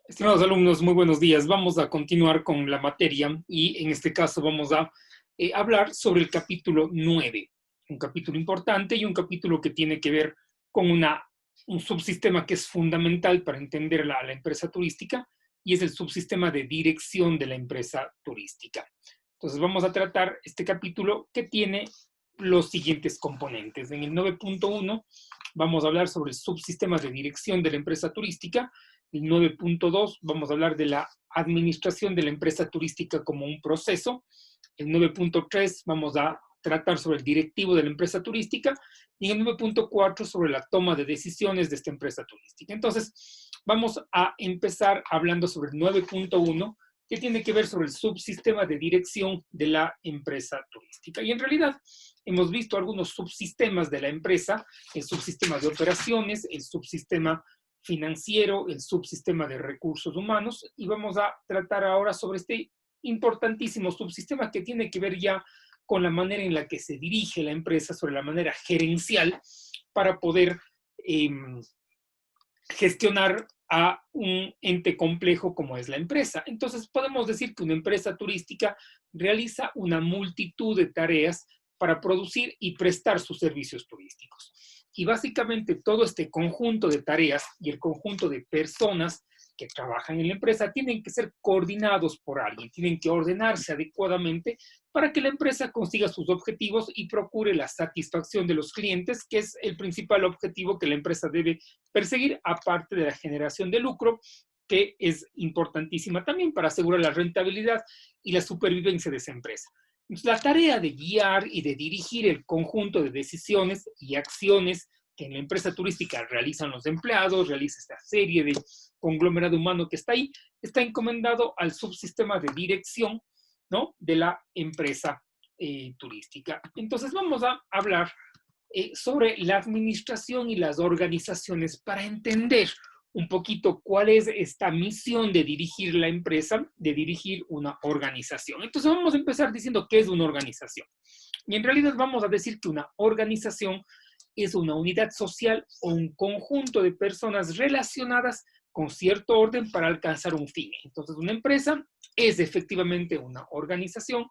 Estimados alumnos, muy buenos días. Vamos a continuar con la materia y en este caso vamos a hablar sobre el capítulo 9, un capítulo importante y un capítulo que tiene que ver con un subsistema que es fundamental para entender la empresa turística y es el subsistema de dirección de la empresa turística. Entonces vamos a tratar este capítulo que tiene los siguientes componentes. En el 9.1 vamos a hablar sobre el subsistema de dirección de la empresa turística. El 9.2 vamos a hablar de la administración de la empresa turística como un proceso. El 9.3 vamos a tratar sobre el directivo de la empresa turística y en el 9.4 sobre la toma de decisiones de esta empresa turística. Entonces, vamos a empezar hablando sobre el 9.1 que tiene que ver sobre el subsistema de dirección de la empresa turística. Y en realidad hemos visto algunos subsistemas de la empresa, el subsistema de operaciones, el subsistema financiero, el subsistema de recursos humanos, y vamos a tratar ahora sobre este importantísimo subsistema que tiene que ver ya con la manera en la que se dirige la empresa, sobre la manera gerencial, para poder gestionar a un ente complejo como es la empresa. Entonces podemos decir que una empresa turística realiza una multitud de tareas para producir y prestar sus servicios turísticos. Y básicamente todo este conjunto de tareas y el conjunto de personas que trabajan en la empresa tienen que ser coordinados por alguien, tienen que ordenarse adecuadamente para que la empresa consiga sus objetivos y procure la satisfacción de los clientes, que es el principal objetivo que la empresa debe perseguir, aparte de la generación de lucro, que es importantísima también para asegurar la rentabilidad y la supervivencia de esa empresa. Entonces, la tarea de guiar y de dirigir el conjunto de decisiones y acciones que en la empresa turística realizan los empleados, realiza esta serie de conglomerado humano que está ahí, está encomendado al subsistema de dirección, ¿no?, de la empresa turística. Entonces vamos a hablar sobre la administración y las organizaciones para entender un poquito cuál es esta misión de dirigir la empresa, de dirigir una organización. Entonces vamos a empezar diciendo qué es una organización. Y en realidad vamos a decir que una organización es una unidad social o un conjunto de personas relacionadas con cierto orden para alcanzar un fin. Entonces una empresa es efectivamente una organización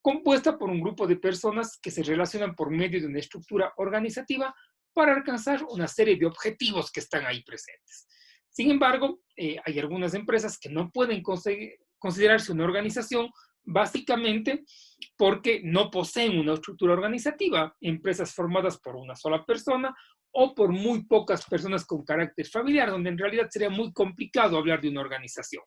compuesta por un grupo de personas que se relacionan por medio de una estructura organizativa para alcanzar una serie de objetivos que están ahí presentes. Sin embargo, hay algunas empresas que no pueden considerarse una organización básicamente porque no poseen una estructura organizativa, empresas formadas por una sola persona o por muy pocas personas con carácter familiar, donde en realidad sería muy complicado hablar de una organización.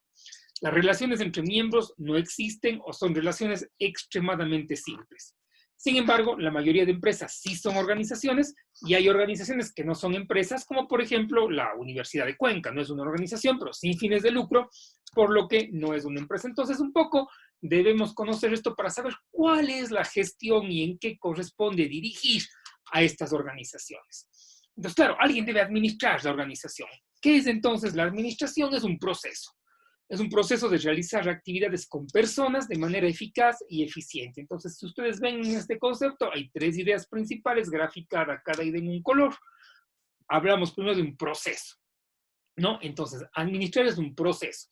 Las relaciones entre miembros no existen o son relaciones extremadamente simples. Sin embargo, la mayoría de empresas sí son organizaciones y hay organizaciones que no son empresas, como por ejemplo la Universidad de Cuenca. No es una organización, pero sin fines de lucro, por lo que no es una empresa. Entonces, un poco debemos conocer esto para saber cuál es la gestión y en qué corresponde dirigir a estas organizaciones. Entonces, claro, alguien debe administrar la organización. ¿Qué es entonces la administración? Es un proceso. Es un proceso de realizar actividades con personas de manera eficaz y eficiente. Entonces, si ustedes ven en este concepto, hay tres ideas principales, graficada cada idea en un color. Hablamos primero de un proceso, ¿no? Entonces, administrar es un proceso.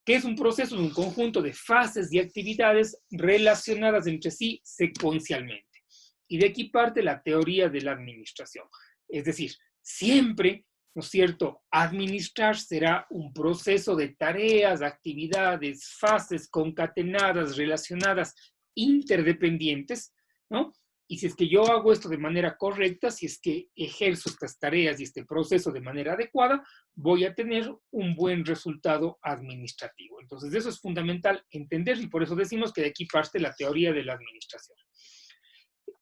¿Qué es un proceso? Es un conjunto de fases y actividades relacionadas entre sí secuencialmente. Y de aquí parte la teoría de la administración. Es decir, siempre, ¿no es cierto?, administrar será un proceso de tareas, actividades, fases concatenadas, relacionadas, interdependientes, ¿no? Y si es que yo hago esto de manera correcta, si es que ejerzo estas tareas y este proceso de manera adecuada, voy a tener un buen resultado administrativo. Entonces, eso es fundamental entender y por eso decimos que de aquí parte la teoría de la administración.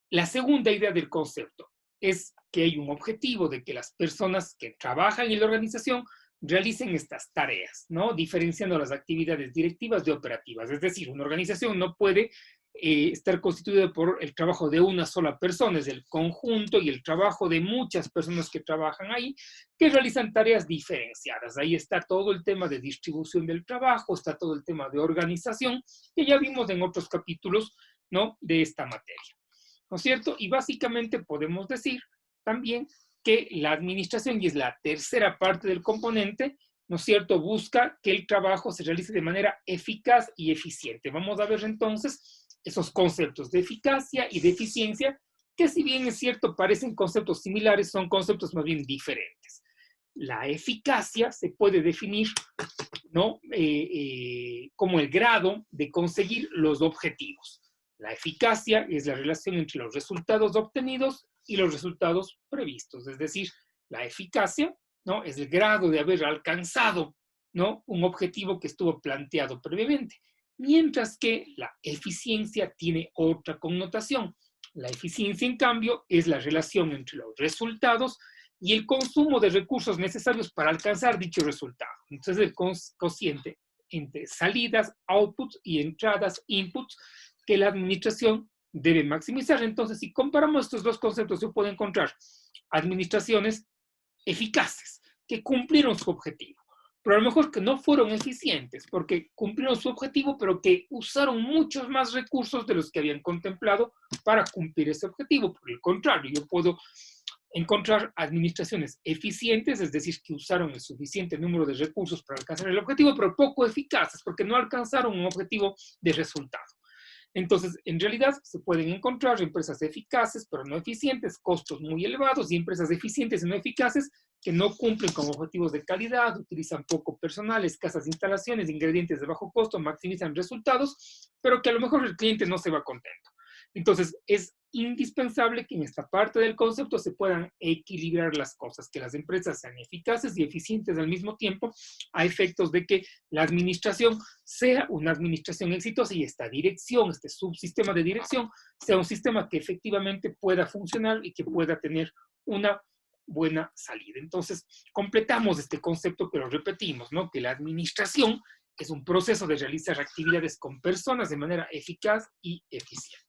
La segunda idea del concepto es que hay un objetivo de que las personas que trabajan en la organización realicen estas tareas, ¿no? Diferenciando las actividades directivas de operativas. Es decir, una organización no puede estar constituida por el trabajo de una sola persona, es el conjunto y el trabajo de muchas personas que trabajan ahí, que realizan tareas diferenciadas. Ahí está todo el tema de distribución del trabajo, está todo el tema de organización, que ya vimos en otros capítulos, ¿no?, de esta materia. ¿No es cierto? Y básicamente podemos decir también que la administración, y es la tercera parte del componente, ¿no es cierto?, busca que el trabajo se realice de manera eficaz y eficiente. Vamos a ver entonces esos conceptos de eficacia y de eficiencia, que si bien es cierto parecen conceptos similares, son conceptos más bien diferentes. La eficacia se puede definir, ¿no?, como el grado de conseguir los objetivos. La eficacia es la relación entre los resultados obtenidos y los resultados previstos. Es decir, la eficacia, ¿no?, es el grado de haber alcanzado, ¿no?, un objetivo que estuvo planteado previamente. Mientras que la eficiencia tiene otra connotación. La eficiencia, en cambio, es la relación entre los resultados y el consumo de recursos necesarios para alcanzar dicho resultado. Entonces, el cociente entre salidas, outputs, y entradas, inputs, que la administración debe maximizar. Entonces, si comparamos estos dos conceptos, se puede encontrar administraciones eficaces, que cumplieron su objetivo, pero a lo mejor que no fueron eficientes, porque cumplieron su objetivo, pero que usaron muchos más recursos de los que habían contemplado para cumplir ese objetivo. Por el contrario, yo puedo encontrar administraciones eficientes, es decir, que usaron el suficiente número de recursos para alcanzar el objetivo, pero poco eficaces, porque no alcanzaron un objetivo de resultado. Entonces, en realidad, se pueden encontrar empresas eficaces, pero no eficientes, costos muy elevados, y empresas eficientes y no eficaces que no cumplen con objetivos de calidad, utilizan poco personal, escasas instalaciones, ingredientes de bajo costo, maximizan resultados, pero que a lo mejor el cliente no se va contento. Entonces, es indispensable que en esta parte del concepto se puedan equilibrar las cosas, que las empresas sean eficaces y eficientes al mismo tiempo, a efectos de que la administración sea una administración exitosa y esta dirección, este subsistema de dirección, sea un sistema que efectivamente pueda funcionar y que pueda tener una buena salida. Entonces, completamos este concepto, pero repetimos, ¿no?, que la administración es un proceso de realizar actividades con personas de manera eficaz y eficiente.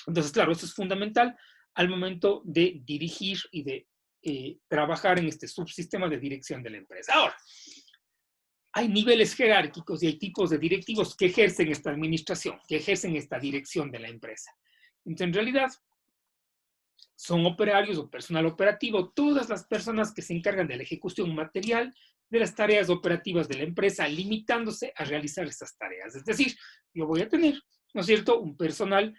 Entonces, claro, eso es fundamental al momento de dirigir y de trabajar en este subsistema de dirección de la empresa. Ahora, hay niveles jerárquicos y hay tipos de directivos que ejercen esta administración, que ejercen esta dirección de la empresa. Entonces, en realidad, son operarios o personal operativo, todas las personas que se encargan de la ejecución material de las tareas operativas de la empresa, limitándose a realizar esas tareas. Es decir, yo voy a tener, ¿no es cierto?, un personal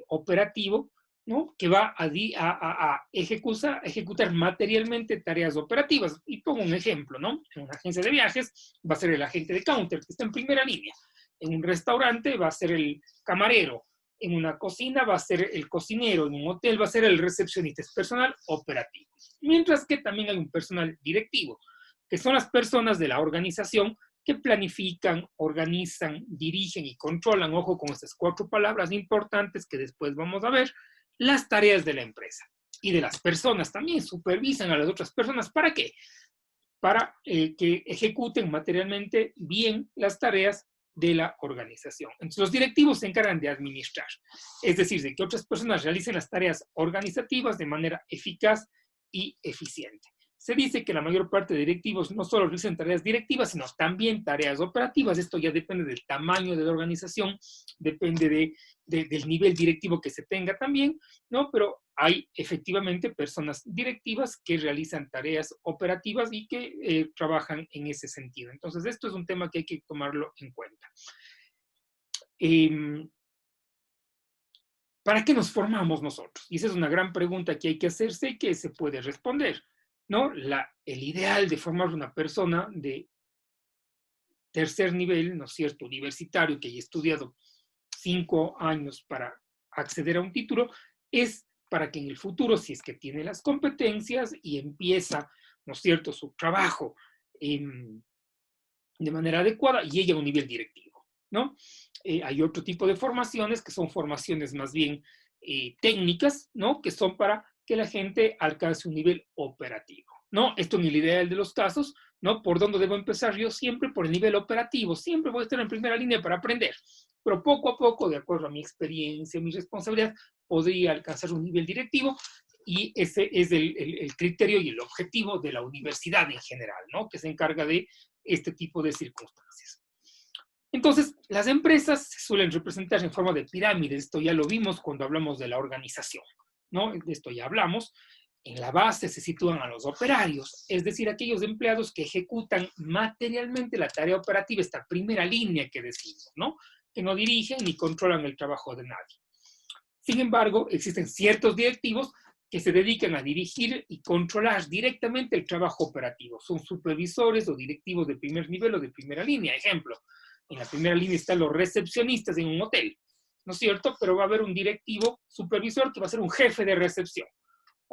operativo, ¿no?, que va a ejecutar materialmente tareas operativas. Y pongo un ejemplo, ¿no? En una agencia de viajes va a ser el agente de counter, que está en primera línea. En un restaurante va a ser el camarero. En una cocina va a ser el cocinero. En un hotel va a ser el recepcionista. Es personal operativo. Mientras que también hay un personal directivo, que son las personas de la organización que planifican, organizan, dirigen y controlan, ojo con estas 4 palabras importantes que después vamos a ver, las tareas de la empresa. Y de las personas también, supervisan a las otras personas. ¿Para qué? Para que ejecuten materialmente bien las tareas de la organización. Entonces, los directivos se encargan de administrar, es decir, de que otras personas realicen las tareas organizativas de manera eficaz y eficiente. Se dice que la mayor parte de directivos no solo realizan tareas directivas, sino también tareas operativas. Esto ya depende del tamaño de la organización, depende del nivel directivo que se tenga también, ¿no? Pero hay efectivamente personas directivas que realizan tareas operativas y que trabajan en ese sentido. Entonces, esto es un tema que hay que tomarlo en cuenta. ¿Para qué nos formamos nosotros? Y esa es una gran pregunta que hay que hacerse y que se puede responder, ¿no? El ideal de formar una persona de tercer nivel, ¿no es cierto?, universitario, que haya estudiado 5 años para acceder a un título, es para que en el futuro, si es que tiene las competencias y empieza, ¿no es cierto?, su trabajo de manera adecuada, llegue a un nivel directivo, ¿no? Hay otro tipo de formaciones que son formaciones más bien técnicas, ¿no?, que son para que la gente alcance un nivel operativo, ¿no? Esto en el ideal de los casos, ¿no? ¿Por dónde debo empezar? Yo siempre por el nivel operativo, siempre voy a estar en primera línea para aprender, pero poco a poco, de acuerdo a mi experiencia, mi responsabilidad, podría alcanzar un nivel directivo, y ese es el criterio y el objetivo de la universidad en general, ¿no?, que se encarga de este tipo de circunstancias. Entonces, las empresas se suelen representar en forma de pirámides. Esto ya lo vimos cuando hablamos de la organización, ¿no? De esto ya hablamos. En la base se sitúan a los operarios, es decir, aquellos empleados que ejecutan materialmente la tarea operativa, esta primera línea que decimos, ¿no? Que no dirigen ni controlan el trabajo de nadie. Sin embargo, existen ciertos directivos que se dedican a dirigir y controlar directamente el trabajo operativo. Son supervisores o directivos de primer nivel o de primera línea. Ejemplo, en la primera línea están los recepcionistas en un hotel, ¿no es cierto? Pero va a haber un directivo supervisor que va a ser un jefe de recepción.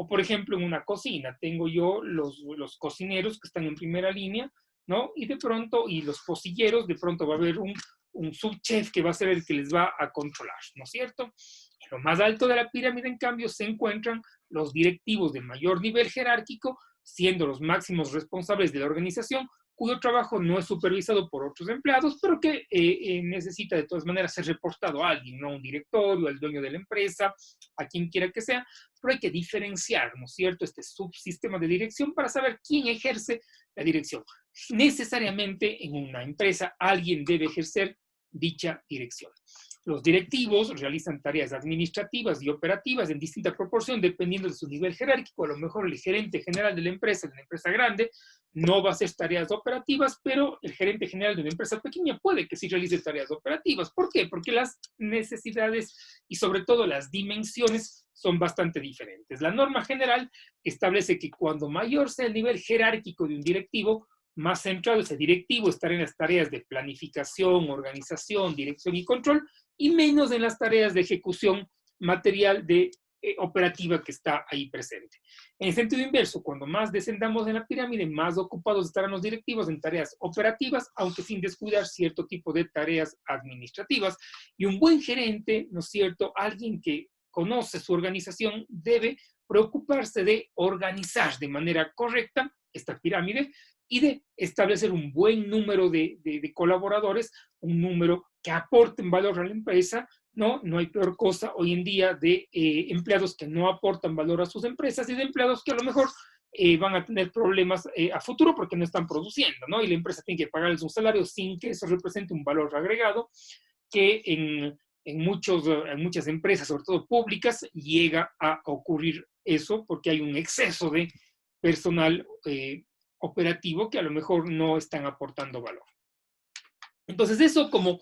O, por ejemplo, en una cocina, tengo yo los cocineros que están en primera línea, ¿no? Y de pronto, y los pocilleros, de pronto va a haber un subchef que va a ser el que les va a controlar, ¿no es cierto? En lo más alto de la pirámide, en cambio, se encuentran los directivos de mayor nivel jerárquico, siendo los máximos responsables de la organización, cuyo trabajo no es supervisado por otros empleados, pero que necesita de todas maneras ser reportado a alguien, ¿no? A un directorio, al dueño de la empresa, a quien quiera que sea, pero hay que diferenciar, ¿no es cierto?, este subsistema de dirección para saber quién ejerce la dirección. Necesariamente en una empresa alguien debe ejercer dicha dirección. Los directivos realizan tareas administrativas y operativas en distinta proporción dependiendo de su nivel jerárquico. A lo mejor el gerente general de una empresa grande, no va a hacer tareas operativas, pero el gerente general de una empresa pequeña puede que sí realice tareas operativas. ¿Por qué? Porque las necesidades y sobre todo las dimensiones son bastante diferentes. La norma general establece que cuando mayor sea el nivel jerárquico de un directivo, más centrado ese directivo estará en las tareas de planificación, organización, dirección y control, y menos en las tareas de ejecución material operativa que está ahí presente. En sentido inverso, cuando más descendamos en la pirámide, más ocupados estarán los directivos en tareas operativas, aunque sin descuidar cierto tipo de tareas administrativas. Y un buen gerente, ¿no es cierto?, alguien que conoce su organización, debe preocuparse de organizar de manera correcta esta pirámide y de establecer un buen número de colaboradores, un número que aporten valor a la empresa, ¿no? No hay peor cosa hoy en día de empleados que no aportan valor a sus empresas y de empleados que a lo mejor van a tener problemas a futuro porque no están produciendo, ¿no? Y la empresa tiene que pagarles un salario sin que eso represente un valor agregado que en muchas empresas, sobre todo públicas, llega a ocurrir eso porque hay un exceso de personal operativo que a lo mejor no están aportando valor. Entonces, eso como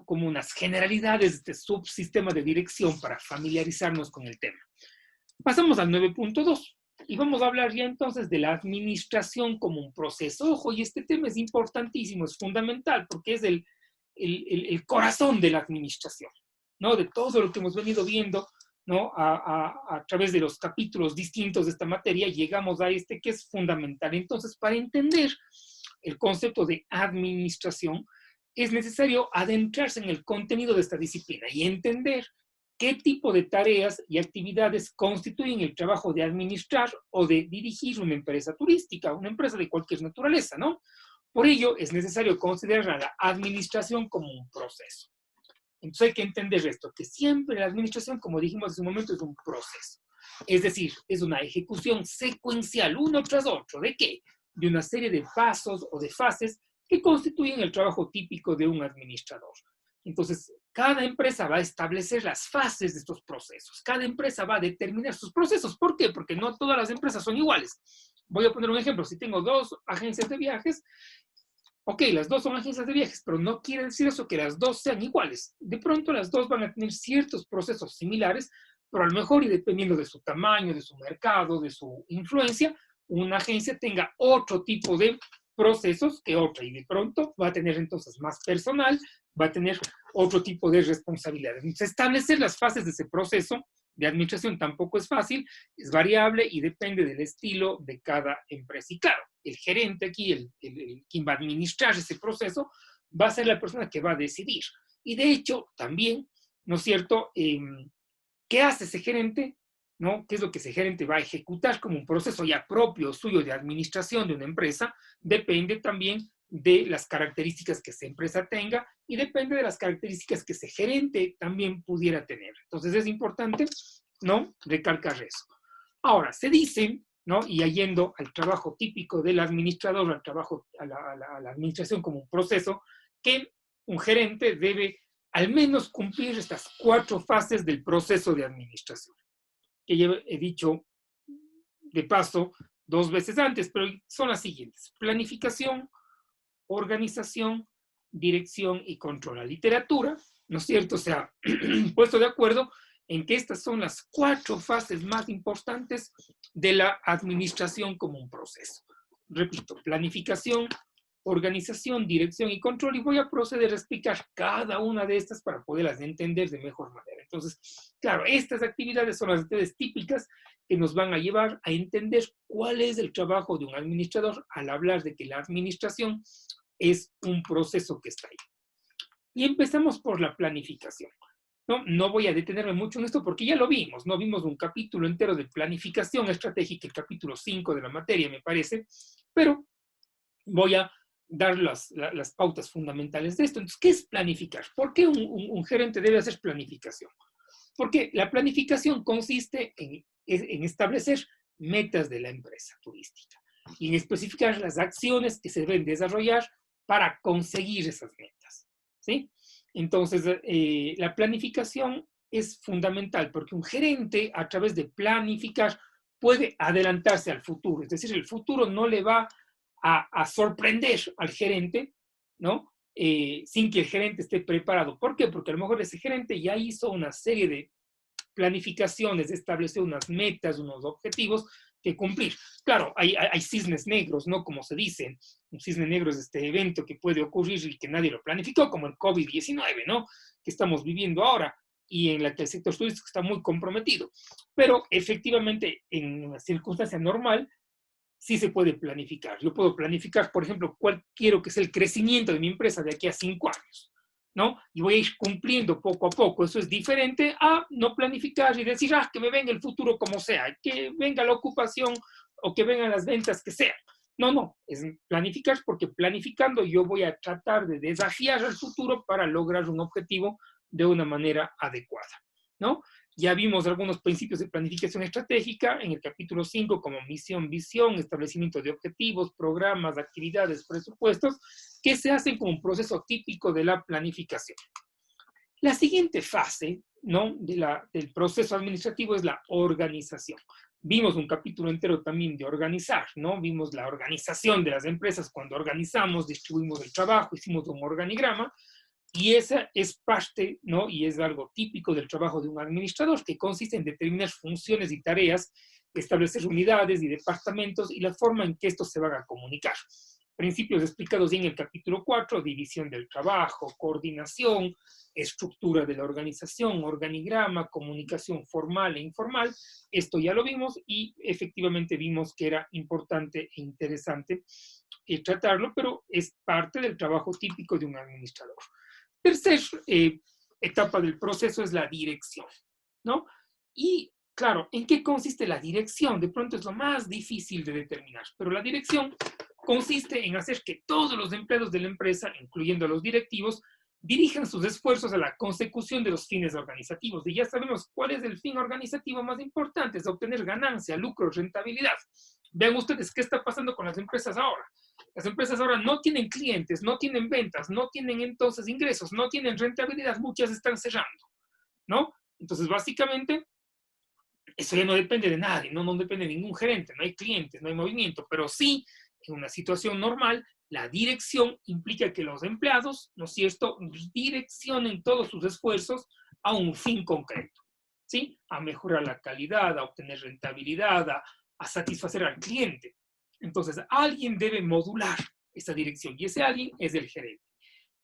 unas generalidades de este subsistema de dirección para familiarizarnos con el tema. Pasamos al 9.2 y vamos a hablar ya entonces de la administración como un proceso. Ojo, y este tema es importantísimo, es fundamental, porque es el corazón de la administración, ¿no? De todo lo que hemos venido viendo, ¿no? A través de los capítulos distintos de esta materia, llegamos a este que es fundamental. Entonces, para entender el concepto de administración, es necesario adentrarse en el contenido de esta disciplina y entender qué tipo de tareas y actividades constituyen el trabajo de administrar o de dirigir una empresa turística, una empresa de cualquier naturaleza, ¿no? Por ello, es necesario considerar a la administración como un proceso. Entonces hay que entender esto, que siempre la administración, como dijimos hace un momento, es un proceso. Es decir, es una ejecución secuencial, uno tras otro. ¿De qué? De una serie de pasos o de fases que constituyen el trabajo típico de un administrador. Entonces, cada empresa va a establecer las fases de estos procesos. Cada empresa va a determinar sus procesos. ¿Por qué? Porque no todas las empresas son iguales. Voy a poner un ejemplo. Si tengo dos agencias de viajes, ok, las dos son agencias de viajes, pero no quiere decir eso que las dos sean iguales. De pronto las dos van a tener ciertos procesos similares, pero a lo mejor y dependiendo de su tamaño, de su mercado, de su influencia, una agencia tenga otro tipo de procesos que otra y de pronto va a tener entonces más personal, va a tener otro tipo de responsabilidades. Entonces, establecer las fases de ese proceso de administración tampoco es fácil, es variable y depende del estilo de cada empresa. Y claro, el gerente aquí, quien va a administrar ese proceso, va a ser la persona que va a decidir. Y de hecho, también, ¿no es cierto? ¿Qué hace ese gerente? ¿No? ¿Qué es lo que ese gerente va a ejecutar como un proceso ya propio suyo de administración de una empresa? Depende también de las características que esa empresa tenga y depende de las características que ese gerente también pudiera tener. Entonces es importante, ¿no?, recalcar eso. Ahora, se dice, ¿no?, y yendo al trabajo típico del administrador, al trabajo, a la administración como un proceso, que un gerente debe al menos cumplir estas 4 fases del proceso de administración, que ya he dicho de paso 2 veces antes, pero son las siguientes: planificación, organización, dirección y control. La literatura, ¿no es cierto?, se ha puesto de acuerdo en que estas son las 4 fases más importantes de la administración como un proceso. Repito, planificación, organización, dirección y control, y voy a proceder a explicar cada una de estas para poderlas entender de mejor manera. Entonces, claro, estas actividades son las actividades típicas que nos van a llevar a entender cuál es el trabajo de un administrador al hablar de que la administración es un proceso que está ahí. Y empezamos por la planificación. No voy a detenerme mucho en esto porque ya lo vimos, ¿no? Vimos un capítulo entero de planificación estratégica, el capítulo 5 de la materia, me parece, pero voy a dar las pautas fundamentales de esto. Entonces, ¿qué es planificar? ¿Por qué un gerente debe hacer planificación? Porque la planificación consiste en establecer metas de la empresa turística y en especificar las acciones que se deben desarrollar para conseguir esas metas, ¿sí? Entonces, la planificación es fundamental porque un gerente, a través de planificar, puede adelantarse al futuro. Es decir, el futuro no le va a sorprender al gerente, ¿no? Sin que el gerente esté preparado. ¿Por qué? Porque a lo mejor ese gerente ya hizo una serie de planificaciones, estableció unas metas, unos objetivos que cumplir. Claro, hay cisnes negros, ¿no? Como se dice, un cisne negro es este evento que puede ocurrir y que nadie lo planificó, como el COVID-19, ¿no? Que estamos viviendo ahora y en la que el sector turístico está muy comprometido. Pero efectivamente, en una circunstancia normal, sí se puede planificar. Yo puedo planificar, por ejemplo, cuál quiero que sea el crecimiento de mi empresa de aquí a 5 años, ¿no? Y voy a ir cumpliendo poco a poco. Eso es diferente a no planificar y decir, que me venga el futuro como sea, que venga la ocupación o que vengan las ventas que sean. No, es planificar porque planificando yo voy a tratar de desafiar al futuro para lograr un objetivo de una manera adecuada, ¿no? Ya vimos algunos principios de planificación estratégica en el capítulo 5, como misión, visión, establecimiento de objetivos, programas, actividades, presupuestos, que se hacen como un proceso típico de la planificación. La siguiente fase, ¿no?, del proceso administrativo es la organización. Vimos un capítulo entero también de organizar, ¿no? Vimos la organización de las empresas cuando organizamos, distribuimos el trabajo, hicimos un organigrama. Y esa es parte, ¿no?, y es algo típico del trabajo de un administrador, que consiste en determinar funciones y tareas, establecer unidades y departamentos y la forma en que estos se van a comunicar. Principios explicados en el capítulo 4, división del trabajo, coordinación, estructura de la organización, organigrama, comunicación formal e informal. Esto ya lo vimos y efectivamente vimos que era importante e interesante tratarlo, pero es parte del trabajo típico de un administrador. Tercer etapa del proceso es la dirección, ¿no? Y claro, ¿en qué consiste la dirección? De pronto es lo más difícil de determinar, pero la dirección consiste en hacer que todos los empleados de la empresa, incluyendo a los directivos, dirijan sus esfuerzos a la consecución de los fines organizativos. Y ya sabemos cuál es el fin organizativo más importante, es obtener ganancia, lucro, rentabilidad. Vean ustedes qué está pasando con las empresas ahora. Las empresas ahora no tienen clientes, no tienen ventas, no tienen entonces ingresos, no tienen rentabilidad, muchas están cerrando, ¿no? Entonces, básicamente, eso ya no depende de nadie, no depende de ningún gerente, no hay clientes, no hay movimiento, pero sí, en una situación normal, la dirección implica que los empleados, ¿no es cierto?, direccionen todos sus esfuerzos a un fin concreto, ¿sí? A mejorar la calidad, a obtener rentabilidad, a satisfacer al cliente. Entonces, alguien debe modular esa dirección y ese alguien es el gerente.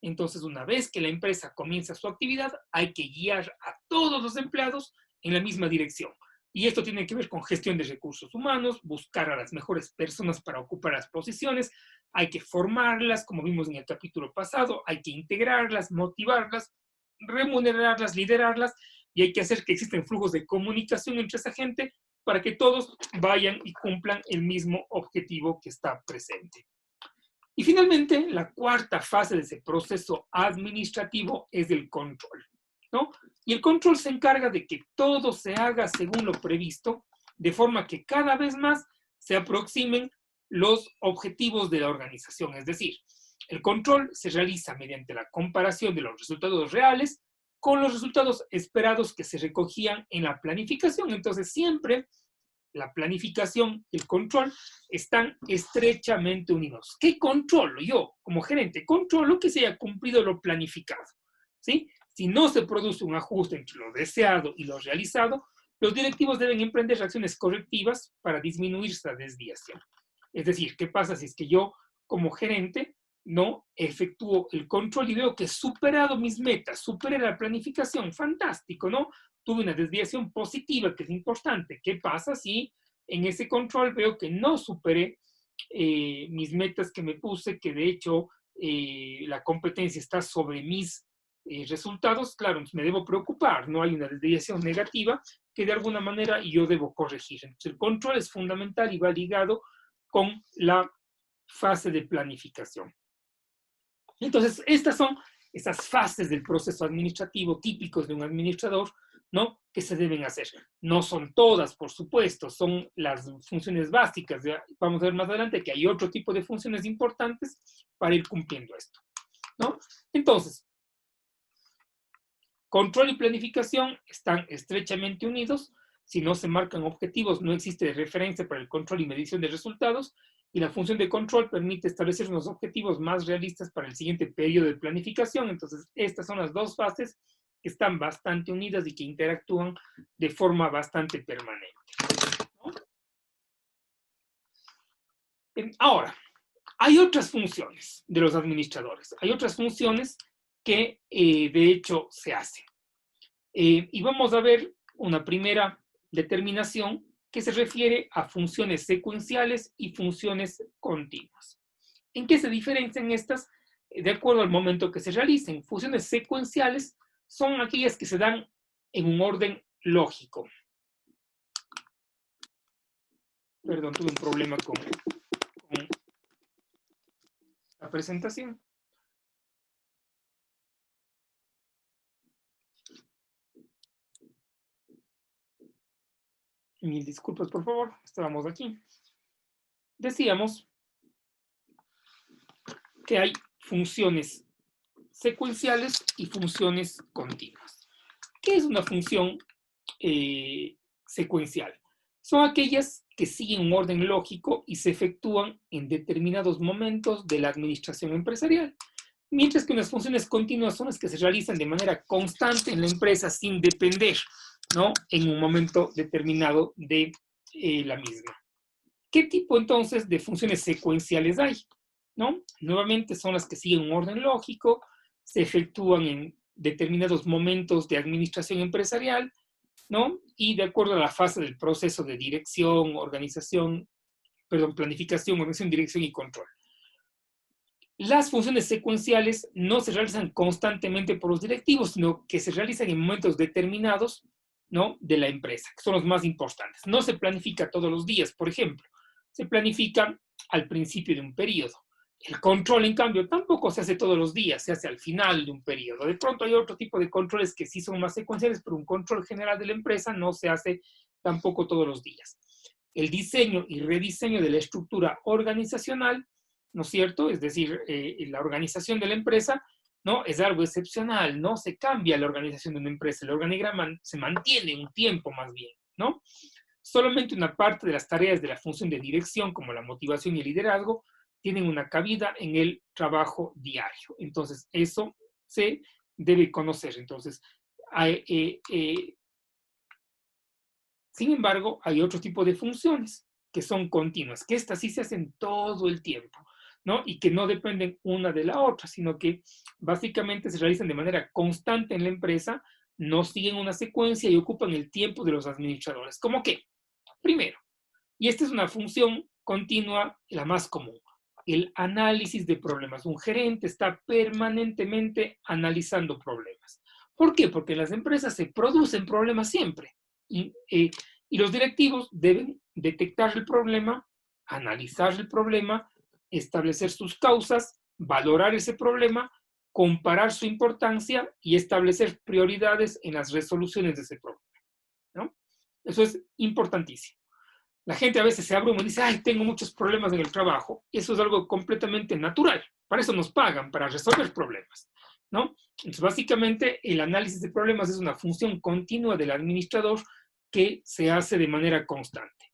Entonces, una vez que la empresa comienza su actividad, hay que guiar a todos los empleados en la misma dirección. Y esto tiene que ver con gestión de recursos humanos, buscar a las mejores personas para ocupar las posiciones, hay que formarlas, como vimos en el capítulo pasado, hay que integrarlas, motivarlas, remunerarlas, liderarlas, y hay que hacer que existen flujos de comunicación entre esa gente para que todos vayan y cumplan el mismo objetivo que está presente. Y finalmente, la cuarta fase de ese proceso administrativo es el control, ¿no? Y el control se encarga de que todo se haga según lo previsto, de forma que cada vez más se aproximen los objetivos de la organización. Es decir, el control se realiza mediante la comparación de los resultados reales con los resultados esperados que se recogían en la planificación. Entonces, siempre la planificación y el control están estrechamente unidos. ¿Qué controlo yo como gerente? Controlo que se haya cumplido lo planificado, ¿sí? Si no se produce un ajuste entre lo deseado y lo realizado, los directivos deben emprender acciones correctivas para disminuir esa desviación. Es decir, ¿qué pasa si es que yo como gerente no efectúo el control y veo que he superado mis metas, superé la planificación? Fantástico, ¿no? Tuve una desviación positiva, que es importante. ¿Qué pasa si en ese control veo que no superé mis metas que me puse, que de hecho la competencia está sobre mis resultados? Claro, me debo preocupar, no hay una desviación negativa que de alguna manera yo debo corregir. Entonces, el control es fundamental y va ligado con la fase de planificación. Entonces, estas son esas fases del proceso administrativo típicos de un administrador, ¿no? Que se deben hacer. No son todas, por supuesto, son las funciones básicas. Ya vamos a ver más adelante que hay otro tipo de funciones importantes para ir cumpliendo esto, ¿no? Entonces, control y planificación están estrechamente unidos. Si no se marcan objetivos, no existe referencia para el control y medición de resultados. Y la función de control permite establecer unos objetivos más realistas para el siguiente periodo de planificación. Entonces, estas son las dos fases que están bastante unidas y que interactúan de forma bastante permanente, ¿no? Ahora, hay otras funciones de los administradores. Hay otras funciones que, de hecho, se hacen. Y vamos a ver una primera determinación que se refiere a funciones secuenciales y funciones continuas. ¿En qué se diferencian estas? De acuerdo al momento que se realicen. Funciones secuenciales son aquellas que se dan en un orden lógico. Perdón, tuve un problema con la presentación. Mil disculpas, por favor. Estábamos aquí. Decíamos que hay funciones secuenciales y funciones continuas. ¿Qué es una función secuencial? Son aquellas que siguen un orden lógico y se efectúan en determinados momentos de la administración empresarial. Mientras que unas funciones continuas son las que se realizan de manera constante en la empresa sin depender, ¿no?, en un momento determinado de la misma. ¿Qué tipo entonces de funciones secuenciales hay? ¿No? Nuevamente son las que siguen un orden lógico, se efectúan en determinados momentos de administración empresarial, ¿no? Y de acuerdo a la fase del proceso de dirección, planificación, organización, dirección y control. Las funciones secuenciales no se realizan constantemente por los directivos, sino que se realizan en momentos determinados, ¿no?, de la empresa, que son los más importantes. No se planifica todos los días, por ejemplo. Se planifica al principio de un periodo. El control, en cambio, tampoco se hace todos los días, se hace al final de un periodo. De pronto hay otro tipo de controles que sí son más secuenciales, pero un control general de la empresa no se hace tampoco todos los días. El diseño y rediseño de la estructura organizacional, ¿no es cierto? Es decir, la organización de la empresa, ¿no?, es algo excepcional, no se cambia la organización de una empresa, el organigrama se mantiene un tiempo más bien, ¿no? Solamente una parte de las tareas de la función de dirección, como la motivación y el liderazgo, tienen una cabida en el trabajo diario. Entonces, eso se debe conocer. Entonces, sin embargo, hay otro tipo de funciones que son continuas, que estas sí se hacen todo el tiempo, ¿no? Y que no dependen una de la otra, sino que básicamente se realizan de manera constante en la empresa, no siguen una secuencia y ocupan el tiempo de los administradores. ¿Cómo qué? Primero, y esta es una función continua, la más común, el análisis de problemas. Un gerente está permanentemente analizando problemas. ¿Por qué? Porque en las empresas se producen problemas siempre. Y los directivos deben detectar el problema, analizar el problema, establecer sus causas, valorar ese problema, comparar su importancia y establecer prioridades en las resoluciones de ese problema, ¿no? Eso es importantísimo. La gente a veces se abruma y dice, ay, tengo muchos problemas en el trabajo. Eso es algo completamente natural. Para eso nos pagan, para resolver problemas, ¿no? Entonces, básicamente, el análisis de problemas es una función continua del administrador que se hace de manera constante.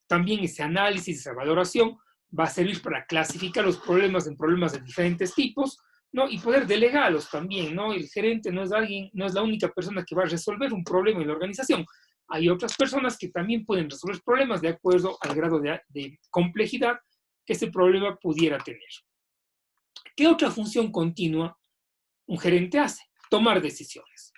también ese análisis, esa valoración, va a servir para clasificar los problemas en problemas de diferentes tipos, ¿no? Y poder delegarlos también, ¿no? El gerente no es alguien, no es la única persona que va a resolver un problema en la organización. Hay otras personas que también pueden resolver problemas de acuerdo al grado de complejidad que ese problema pudiera tener. ¿Qué otra función continua un gerente hace? Tomar decisiones.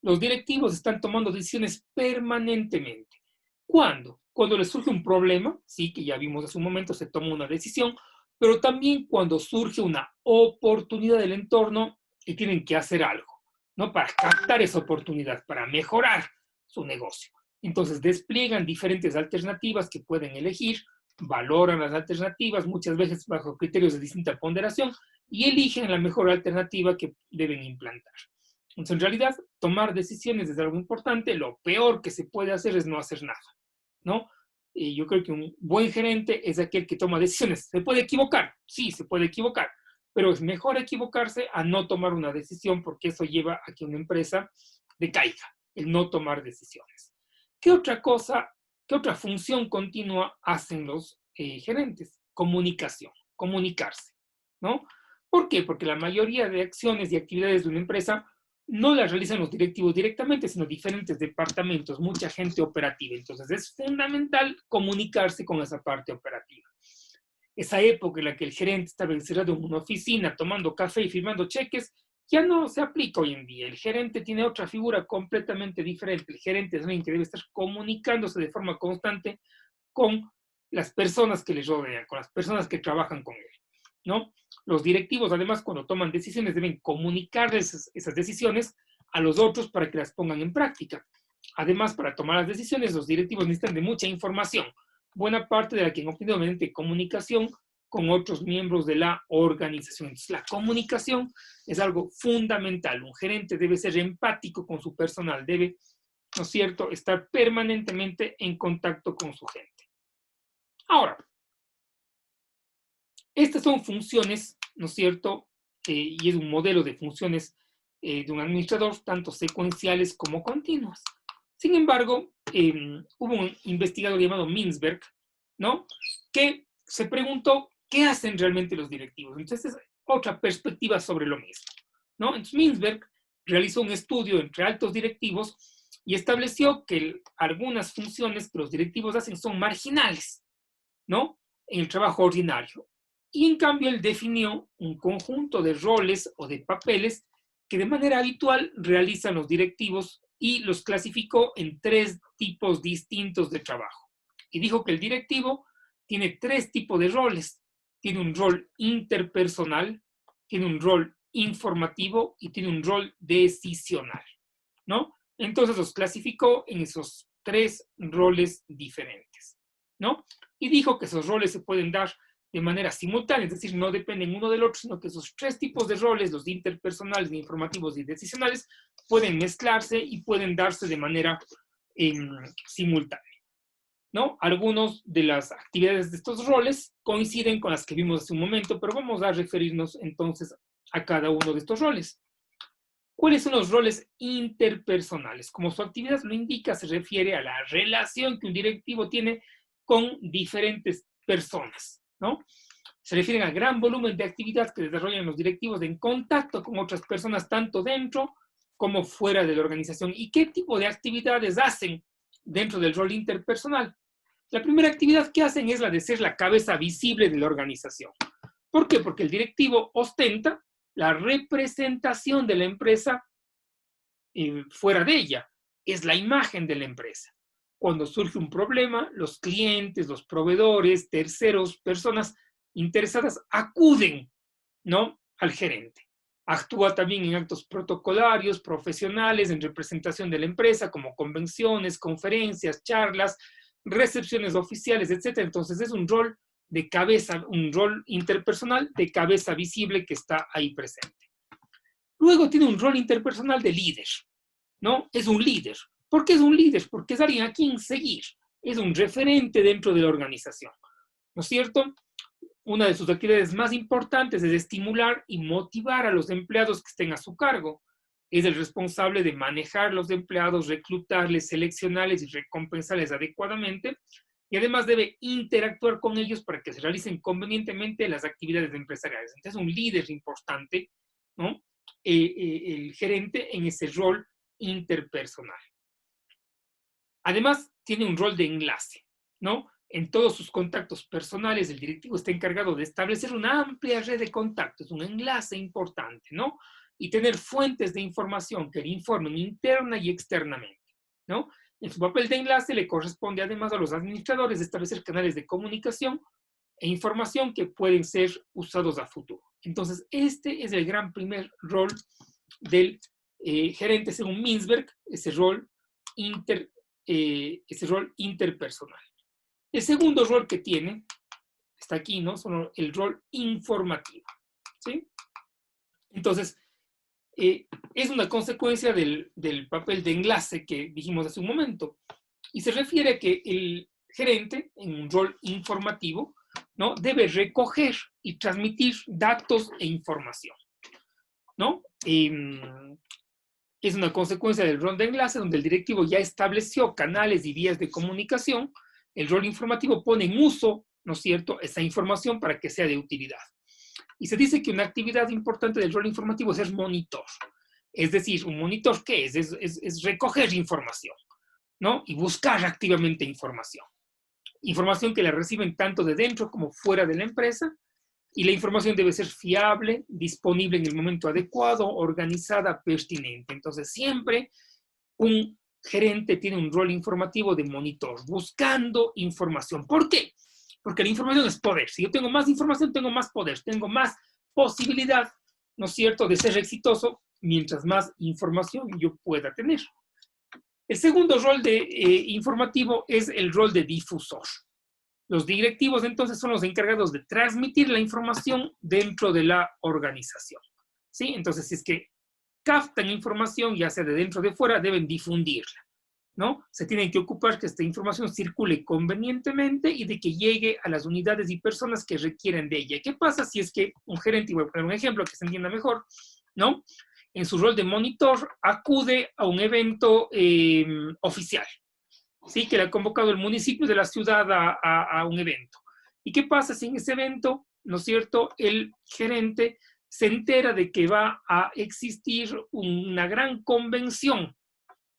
Los directivos están tomando decisiones permanentemente. ¿Cuándo? Cuando les surge un problema, sí, que ya vimos hace un momento, se toma una decisión, pero también cuando surge una oportunidad del entorno y tienen que hacer algo, ¿no? Para captar esa oportunidad, para mejorar su negocio. Entonces despliegan diferentes alternativas que pueden elegir, valoran las alternativas, muchas veces bajo criterios de distinta ponderación, y eligen la mejor alternativa que deben implantar. Entonces, en realidad, tomar decisiones es algo importante. Lo peor que se puede hacer es no hacer nada, ¿no? Y yo creo que un buen gerente es aquel que toma decisiones. ¿Se puede equivocar? Sí, se puede equivocar, pero es mejor equivocarse a no tomar una decisión porque eso lleva a que una empresa decaiga, el no tomar decisiones. ¿Qué otra cosa, qué otra función continua hacen los gerentes? Comunicación, comunicarse, ¿no? ¿Por qué? Porque la mayoría de acciones y actividades de una empresa no las realizan los directivos directamente, sino diferentes departamentos, mucha gente operativa. Entonces es fundamental comunicarse con esa parte operativa. Esa época en la que el gerente estaba encerrado en una oficina tomando café y firmando cheques, ya no se aplica hoy en día. El gerente tiene otra figura completamente diferente. El gerente es alguien que debe estar comunicándose de forma constante con las personas que les rodean, con las personas que trabajan con él, ¿no? Los directivos, además, cuando toman decisiones, deben comunicar esas decisiones a los otros para que las pongan en práctica. Además, para tomar las decisiones, los directivos necesitan de mucha información, buena parte de la que han obtenido mediante comunicación con otros miembros de la organización. Entonces, la comunicación es algo fundamental. Un gerente debe ser empático con su personal, debe, ¿no es cierto?, estar permanentemente en contacto con su gente. Ahora, estas son funciones, ¿no es cierto? Y es un modelo de funciones de un administrador, tanto secuenciales como continuas. Sin embargo, hubo un investigador llamado Mintzberg, ¿no? Que se preguntó qué hacen realmente los directivos. Entonces, es otra perspectiva sobre lo mismo, ¿no? Entonces, Mintzberg realizó un estudio entre altos directivos y estableció que algunas funciones que los directivos hacen son marginales, ¿no? En el trabajo ordinario. Y en cambio él definió un conjunto de roles o de papeles que de manera habitual realizan los directivos y los clasificó en 3 tipos distintos de trabajo. Y dijo que el directivo tiene 3 tipos de roles. Tiene un rol interpersonal, tiene un rol informativo y tiene un rol decisional, ¿no? Entonces los clasificó en esos 3 roles diferentes, ¿no? Y dijo que esos roles se pueden dar de manera simultánea, es decir, no dependen uno del otro, sino que esos 3 tipos de roles, los interpersonales, informativos y decisionales, pueden mezclarse y pueden darse de manera simultánea, ¿no? Algunas de las actividades de estos roles coinciden con las que vimos hace un momento, pero vamos a referirnos entonces a cada uno de estos roles. ¿Cuáles son los roles interpersonales? Como su actividad lo indica, se refiere a la relación que un directivo tiene con diferentes personas, ¿no? Se refieren al gran volumen de actividad que desarrollan los directivos en contacto con otras personas, tanto dentro como fuera de la organización. ¿Y qué tipo de actividades hacen dentro del rol interpersonal? La primera actividad que hacen es la de ser la cabeza visible de la organización. ¿Por qué? Porque el directivo ostenta la representación de la empresa fuera de ella. Es la imagen de la empresa. Cuando surge un problema, los clientes, los proveedores, terceros, personas interesadas acuden, ¿no?, al gerente. Actúa también en actos protocolarios, profesionales, en representación de la empresa, como convenciones, conferencias, charlas, recepciones oficiales, etc. Entonces es un rol de cabeza, un rol interpersonal de cabeza visible que está ahí presente. Luego tiene un rol interpersonal de líder, ¿no? Es un líder. ¿Por qué es un líder? Porque es alguien a quien seguir. Es un referente dentro de la organización, ¿no es cierto? Una de sus actividades más importantes es estimular y motivar a los empleados que estén a su cargo. Es el responsable de manejar los empleados, reclutarles, seleccionarles y recompensarles adecuadamente y además debe interactuar con ellos para que se realicen convenientemente las actividades empresariales. Entonces, es un líder importante, ¿no? El gerente en ese rol interpersonal. Además, tiene un rol de enlace, ¿no? En todos sus contactos personales, el directivo está encargado de establecer una amplia red de contactos, un enlace importante, ¿no? Y tener fuentes de información que le informen interna y externamente, ¿no? En su papel de enlace le corresponde además a los administradores establecer canales de comunicación e información que pueden ser usados a futuro. Entonces, este es el gran primer rol del gerente, según Mintzberg, ese rol interpersonal. El segundo rol que tiene, está aquí, ¿no? Son el rol informativo, ¿sí? Entonces, es una consecuencia del papel de enlace que dijimos hace un momento, y se refiere a que el gerente, en un rol informativo, ¿no? Debe recoger y transmitir datos e información, ¿no? Es una consecuencia del rol de enlace, donde el directivo ya estableció canales y vías de comunicación. El rol informativo pone en uso, ¿no es cierto?, esa información para que sea de utilidad. Y se dice que una actividad importante del rol informativo es ser monitor. Es decir, ¿un monitor qué es? Es recoger información, ¿no? Y buscar activamente información. Información que la reciben tanto de dentro como fuera de la empresa, y la información debe ser fiable, disponible en el momento adecuado, organizada, pertinente. Entonces, siempre un gerente tiene un rol informativo de monitor, buscando información. ¿Por qué? Porque la información es poder. Si yo tengo más información, tengo más poder, tengo más posibilidad, ¿no es cierto?, de ser exitoso, mientras más información yo pueda tener. El segundo rol informativo es el rol de difusor. Los directivos, entonces, son los encargados de transmitir la información dentro de la organización, ¿sí? Entonces, si es que captan información, ya sea de dentro o de fuera, deben difundirla, ¿no? Se tienen que ocupar que esta información circule convenientemente y de que llegue a las unidades y personas que requieren de ella. ¿Qué pasa si es que un gerente, y voy a poner un ejemplo que se entienda mejor, ¿no? En su rol de monitor, acude a un evento oficial, ¿sí? Que le ha convocado el municipio de la ciudad a un evento. ¿Y qué pasa si en ese evento, ¿no es cierto?, el gerente se entera de que va a existir una gran convención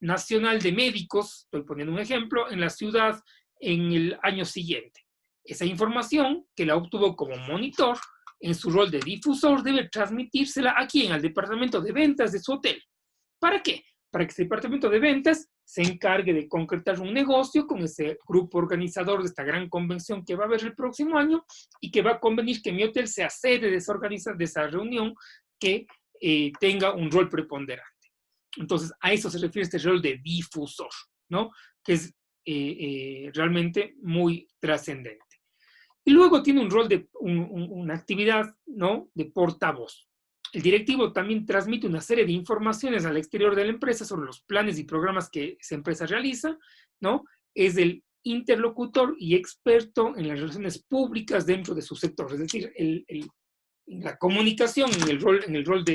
nacional de médicos, estoy poniendo un ejemplo, en la ciudad en el año siguiente? Esa información que la obtuvo como monitor, en su rol de difusor, debe transmitírsela a quién, al departamento de ventas de su hotel. ¿Para qué? Para que ese departamento de ventas se encargue de concretar un negocio con ese grupo organizador de esta gran convención que va a haber el próximo año, y que va a convenir que mi hotel sea sede de esa reunión, que tenga un rol preponderante. Entonces, a eso se refiere este rol de difusor, ¿no? Que es realmente muy trascendente. Y luego tiene un rol de una actividad, ¿no?, de portavoz. El directivo también transmite una serie de informaciones al exterior de la empresa sobre los planes y programas que esa empresa realiza, ¿no? Es el interlocutor y experto en las relaciones públicas dentro de su sector. Es decir, la comunicación, en el rol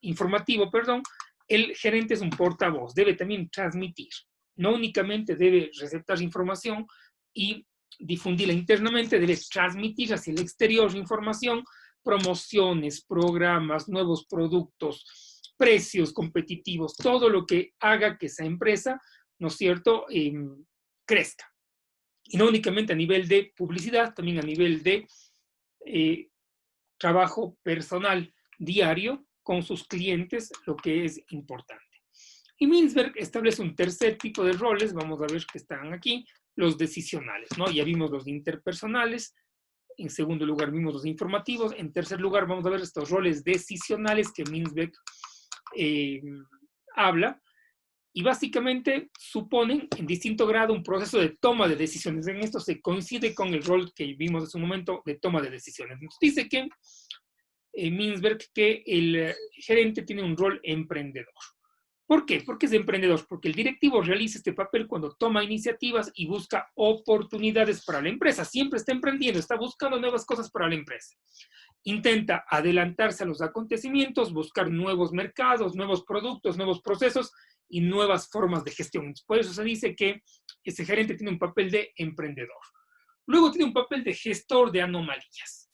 informativo, perdón, el gerente es un portavoz, debe también transmitir. No únicamente debe receptar información y difundirla internamente, debe transmitir hacia el exterior información, promociones, programas, nuevos productos, precios competitivos, todo lo que haga que esa empresa, ¿no es cierto?, crezca. Y no únicamente a nivel de publicidad, también a nivel de trabajo personal diario con sus clientes, lo que es importante. Y Mintzberg establece un tercer tipo de roles, vamos a ver que están aquí, los decisionales, ¿no? Ya vimos los interpersonales. En segundo lugar vimos los informativos. En tercer lugar vamos a ver estos roles decisionales que Mintzberg habla, y básicamente suponen en distinto grado un proceso de toma de decisiones. En esto se coincide con el rol que vimos hace un momento de toma de decisiones. Nos dice que Mintzberg que el gerente tiene un rol emprendedor. ¿Por qué? Porque es emprendedor, porque el directivo realiza este papel cuando toma iniciativas y busca oportunidades para la empresa. Siempre está emprendiendo, está buscando nuevas cosas para la empresa. Intenta adelantarse a los acontecimientos, buscar nuevos mercados, nuevos productos, nuevos procesos y nuevas formas de gestión. Por eso se dice que ese gerente tiene un papel de emprendedor. Luego tiene un papel de gestor de anomalías,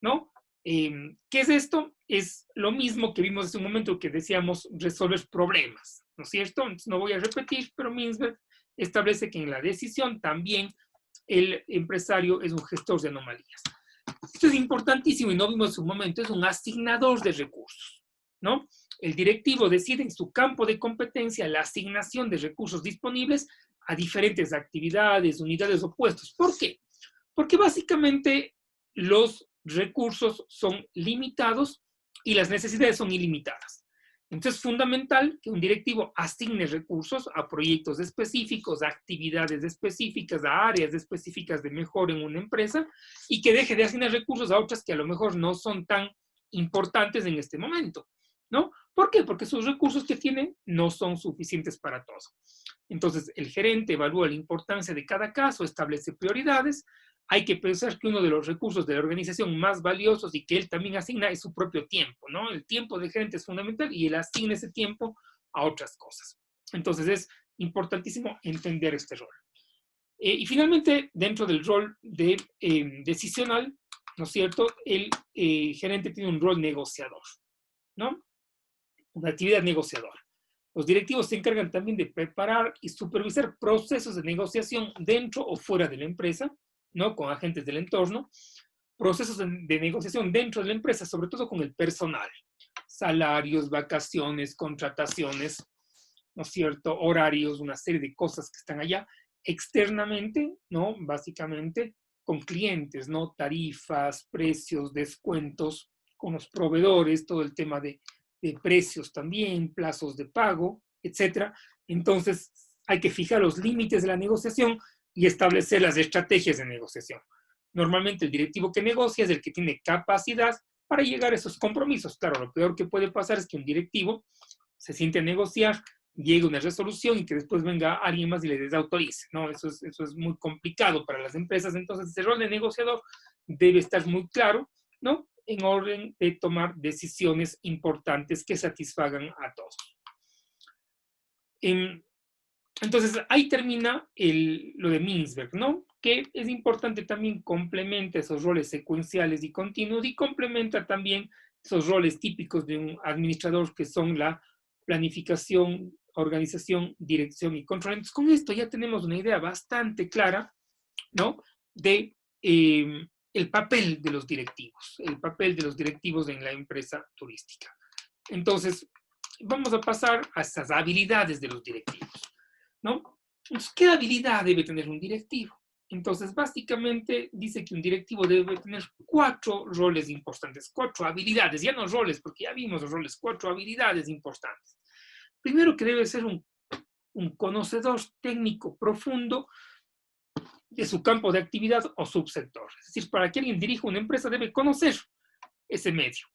¿no? ¿Qué es esto? Es lo mismo que vimos hace un momento que decíamos resolver problemas, ¿no es cierto? Entonces no voy a repetir, pero Mintzberg establece que en la decisión también el empresario es un gestor de anomalías. Esto es importantísimo y no vimos en un momento, es un asignador de recursos, ¿no? El directivo decide en su campo de competencia la asignación de recursos disponibles a diferentes actividades, unidades o puestos. ¿Por qué? Porque básicamente los recursos son limitados y las necesidades son ilimitadas. Entonces es fundamental que un directivo asigne recursos a proyectos específicos, a actividades específicas, a áreas específicas de mejora en una empresa y que deje de asignar recursos a otras que a lo mejor no son tan importantes en este momento, ¿no? ¿Por qué? Porque sus recursos que tiene no son suficientes para todos. Entonces el gerente evalúa la importancia de cada caso, establece prioridades. Hay que pensar que uno de los recursos de la organización más valiosos y que él también asigna es su propio tiempo, ¿no? El tiempo del gerente es fundamental y él asigna ese tiempo a otras cosas. Entonces es importantísimo entender este rol. Y finalmente, dentro del rol de decisional, ¿no es cierto? El gerente tiene un rol negociador, ¿no? Una actividad negociadora. Los directivos se encargan también de preparar y supervisar procesos de negociación dentro o fuera de la empresa, ¿no? Con agentes del entorno, procesos de negociación dentro de la empresa, sobre todo con el personal, salarios, vacaciones, contrataciones, ¿no es cierto? Horarios, una serie de cosas que están allá, externamente, ¿no? Básicamente con clientes, ¿no? Tarifas, precios, descuentos, con los proveedores, todo el tema de precios también, plazos de pago, etcétera. Entonces, hay que fijar los límites de la negociación y establecer las estrategias de negociación. Normalmente el directivo que negocia es el que tiene capacidad para llegar a esos compromisos. Claro, lo peor que puede pasar es que un directivo se siente a negociar, llegue a una resolución y que después venga alguien más y le desautorice, ¿no? Eso es muy complicado para las empresas. Entonces, ese rol de negociador debe estar muy claro, ¿no? En orden de tomar decisiones importantes que satisfagan a todos. Entonces, ahí termina lo de Mintzberg, ¿no? Que es importante también complementa esos roles secuenciales y continuos y complementa también esos roles típicos de un administrador que son la planificación, organización, dirección y control. Entonces, con esto ya tenemos una idea bastante clara, ¿no? De el papel de los directivos, en la empresa turística. Entonces, vamos a pasar a esas habilidades de los directivos, ¿no? Entonces, ¿qué habilidad debe tener un directivo? Entonces, básicamente dice que un directivo debe tener 4 roles importantes, 4 habilidades, ya no roles, porque ya vimos los roles, 4 habilidades importantes. Primero que debe ser un conocedor técnico profundo de su campo de actividad o subsector. Es decir, para que alguien dirija una empresa debe conocer ese medio.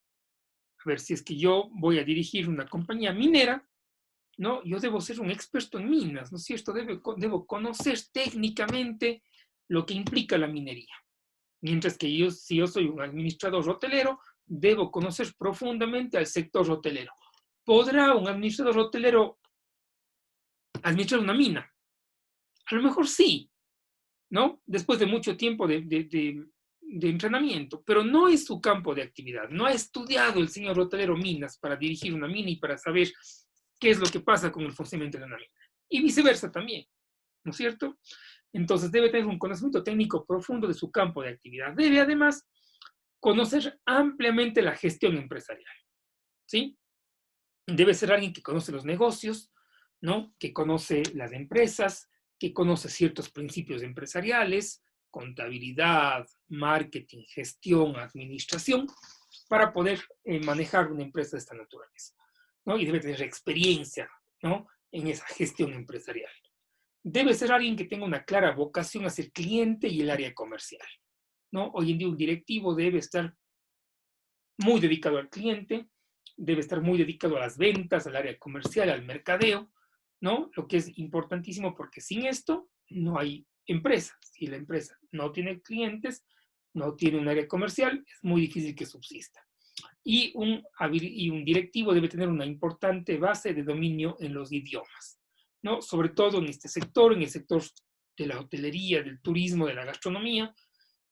A ver, si es que yo voy a dirigir una compañía minera, ¿no? Yo debo ser un experto en minas, ¿no es cierto? Debo conocer técnicamente lo que implica la minería. Mientras que si yo soy un administrador hotelero, debo conocer profundamente al sector hotelero. ¿Podrá un administrador hotelero administrar una mina? A lo mejor sí, ¿no? Después de mucho tiempo de entrenamiento, pero no es su campo de actividad. No ha estudiado el señor hotelero minas para dirigir una mina y para saber qué es lo que pasa con el funcionamiento de una mina. Y viceversa también, ¿no es cierto? Entonces debe tener un conocimiento técnico profundo de su campo de actividad. Debe además conocer ampliamente la gestión empresarial, ¿sí? Debe ser alguien que conoce los negocios, ¿no? Que conoce las empresas, que conoce ciertos principios empresariales, contabilidad, marketing, gestión, administración, para poder manejar una empresa de esta naturaleza, ¿no? Y debe tener experiencia, ¿no? En esa gestión empresarial. Debe ser alguien que tenga una clara vocación hacia el cliente y el área comercial, ¿no? Hoy en día un directivo debe estar muy dedicado al cliente, debe estar muy dedicado a las ventas, al área comercial, al mercadeo, ¿no? Lo que es importantísimo porque sin esto no hay empresa. Si la empresa no tiene clientes, no tiene un área comercial, es muy difícil que subsista. y un directivo debe tener una importante base de dominio en los idiomas, ¿no? Sobre todo en este sector, en el sector de la hotelería, del turismo, de la gastronomía,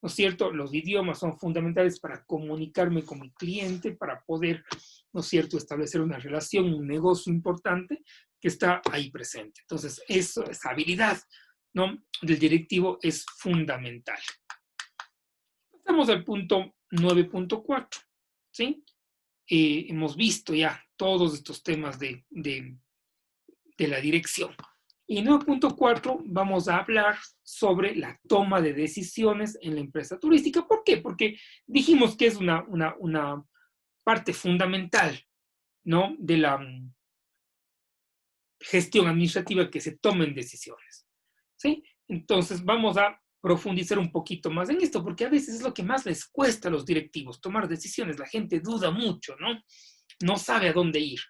¿no es cierto? Los idiomas son fundamentales para comunicarme con mi cliente, para poder, ¿no es cierto?, establecer una relación, un negocio importante que está ahí presente. Entonces, esa habilidad, ¿no?, del directivo es fundamental. Pasamos al punto 9.4, ¿sí? Hemos visto ya todos estos temas de la dirección. Y en 9.4 vamos a hablar sobre la toma de decisiones en la empresa turística. ¿Por qué? Porque dijimos que es una parte fundamental, ¿no?, de la gestión administrativa, que se tomen decisiones, ¿sí? Entonces vamos a profundizar un poquito más en esto, porque a veces es lo que más les cuesta a los directivos, tomar decisiones. La gente duda mucho, ¿no? No sabe a dónde ir.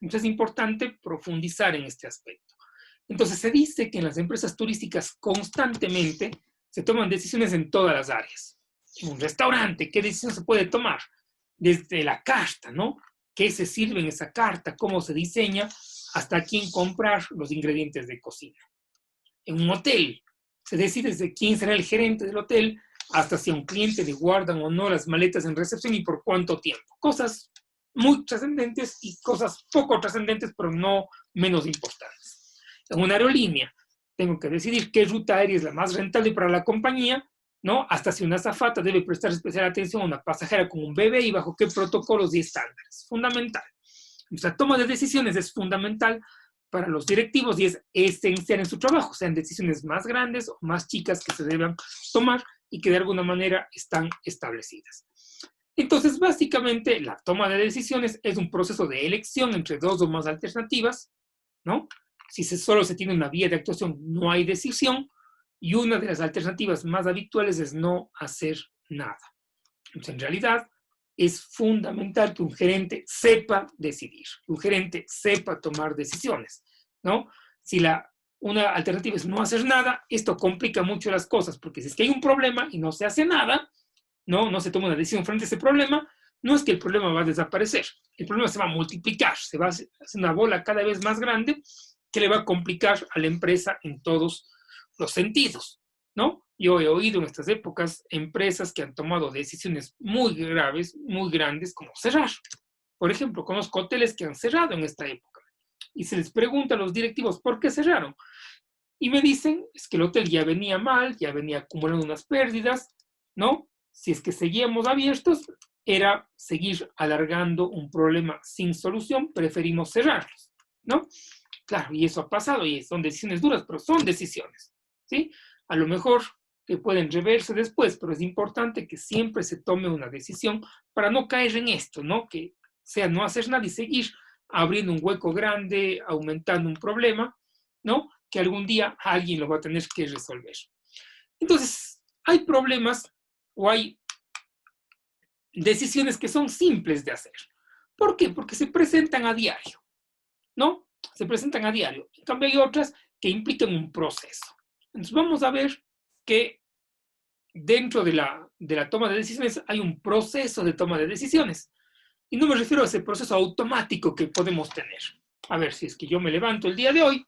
Entonces es importante profundizar en este aspecto. Entonces se dice que en las empresas turísticas constantemente se toman decisiones en todas las áreas. En un restaurante, ¿qué decisión se puede tomar? Desde la carta, ¿no? ¿Qué se sirve en esa carta? ¿Cómo se diseña? Hasta a quién comprar los ingredientes de cocina. En un hotel, se decide desde quién será el gerente del hotel hasta si a un cliente le guardan o no las maletas en recepción y por cuánto tiempo. Cosas muy trascendentes y cosas poco trascendentes, pero no menos importantes. En una aerolínea, tengo que decidir qué ruta aérea es la más rentable para la compañía, ¿no? Hasta si una azafata debe prestar especial atención a una pasajera con un bebé y bajo qué protocolos y estándares. Fundamental. Nuestra toma de decisiones es fundamental para los directivos y es esencial en su trabajo, sean decisiones más grandes o más chicas que se deban tomar y que de alguna manera están establecidas. Entonces, básicamente, la toma de decisiones es un proceso de elección entre dos o más alternativas, ¿no? Si solo se tiene una vía de actuación, no hay decisión, y una de las alternativas más habituales es no hacer nada. Entonces, en realidad, es fundamental que un gerente sepa decidir, que un gerente sepa tomar decisiones, ¿no? Si una alternativa es no hacer nada, esto complica mucho las cosas, porque si es que hay un problema y no se hace nada, no se toma una decisión frente a ese problema, no es que el problema va a desaparecer, el problema se va a multiplicar, se va a hacer una bola cada vez más grande que le va a complicar a la empresa en todos los sentidos, ¿no? Yo he oído en estas épocas empresas que han tomado decisiones muy graves, muy grandes, como cerrar. Por ejemplo, conozco hoteles que han cerrado en esta época y se les pregunta a los directivos por qué cerraron. Y me dicen, es que el hotel ya venía mal, ya venía acumulando unas pérdidas, ¿no? Si es que seguíamos abiertos, era seguir alargando un problema sin solución, preferimos cerrarlos, ¿no? Claro, y eso ha pasado, y son decisiones duras, pero son decisiones, ¿sí? A lo mejor que pueden reverse después, pero es importante que siempre se tome una decisión para no caer en esto, ¿no? Que sea no hacer nada y seguir abriendo un hueco grande, aumentando un problema, ¿no? Que algún día alguien lo va a tener que resolver. Entonces, hay problemas o hay decisiones que son simples de hacer. ¿Por qué? Porque se presentan a diario, ¿no? Se presentan a diario. En cambio, hay otras que implican un proceso. Entonces, vamos a ver que dentro de la toma de decisiones hay un proceso de toma de decisiones. Y no me refiero a ese proceso automático que podemos tener. A ver, si es que yo me levanto el día de hoy,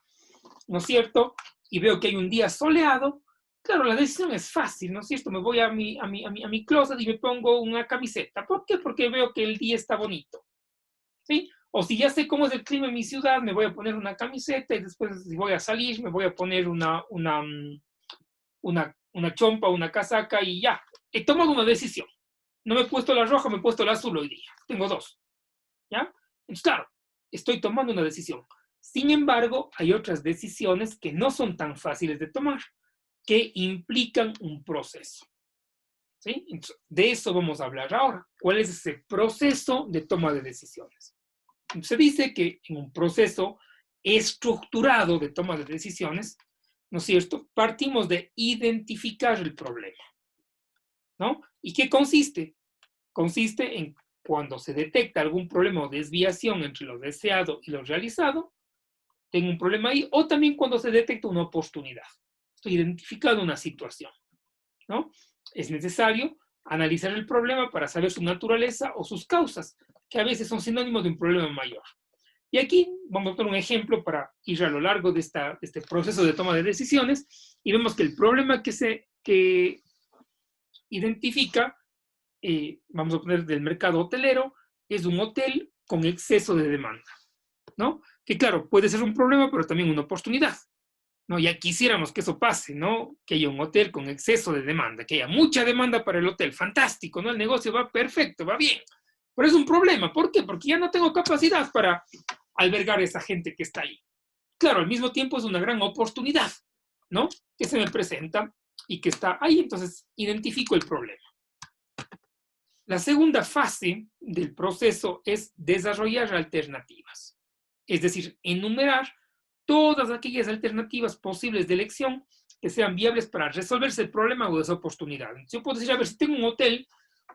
¿no es cierto? Y veo que hay un día soleado, claro, la decisión es fácil, ¿no es cierto? Me voy a mi closet y me pongo una camiseta. ¿Por qué? Porque veo que el día está bonito, ¿sí? O si ya sé cómo es el clima en mi ciudad, me voy a poner una camiseta y después si voy a salir, me voy a poner una chompa, una casaca y ya. He tomado una decisión. No me he puesto la roja, me he puesto la azul hoy día. Tengo dos, ¿ya? Entonces, claro, estoy tomando una decisión. Sin embargo, hay otras decisiones que no son tan fáciles de tomar, que implican un proceso, ¿sí? Entonces, de eso vamos a hablar ahora. ¿Cuál es ese proceso de toma de decisiones? Entonces, se dice que en un proceso estructurado de toma de decisiones, ¿no es cierto?, partimos de identificar el problema, ¿no? ¿Y qué consiste? Consiste en cuando se detecta algún problema o desviación entre lo deseado y lo realizado, tengo un problema ahí, o también cuando se detecta una oportunidad. Estoy identificando una situación, ¿no? Es necesario analizar el problema para saber su naturaleza o sus causas, que a veces son sinónimos de un problema mayor. Y aquí vamos a poner un ejemplo para ir a lo largo de este proceso de toma de decisiones y vemos que el problema que identifica, vamos a poner del mercado hotelero, es un hotel con exceso de demanda, ¿no? Que claro, puede ser un problema, pero también una oportunidad, ¿no? Ya quisiéramos que eso pase, ¿no? Que haya un hotel con exceso de demanda, que haya mucha demanda para el hotel, fantástico, ¿no? El negocio va perfecto, va bien, pero es un problema. ¿Por qué? Porque ya no tengo capacidad para albergar a esa gente que está ahí. Claro, al mismo tiempo es una gran oportunidad, ¿no? Que se me presenta y que está ahí, entonces identifico el problema. La segunda fase del proceso es desarrollar alternativas, es decir, enumerar todas aquellas alternativas posibles de elección que sean viables para resolverse el problema o esa oportunidad. Yo puedo decir, a ver, si tengo un hotel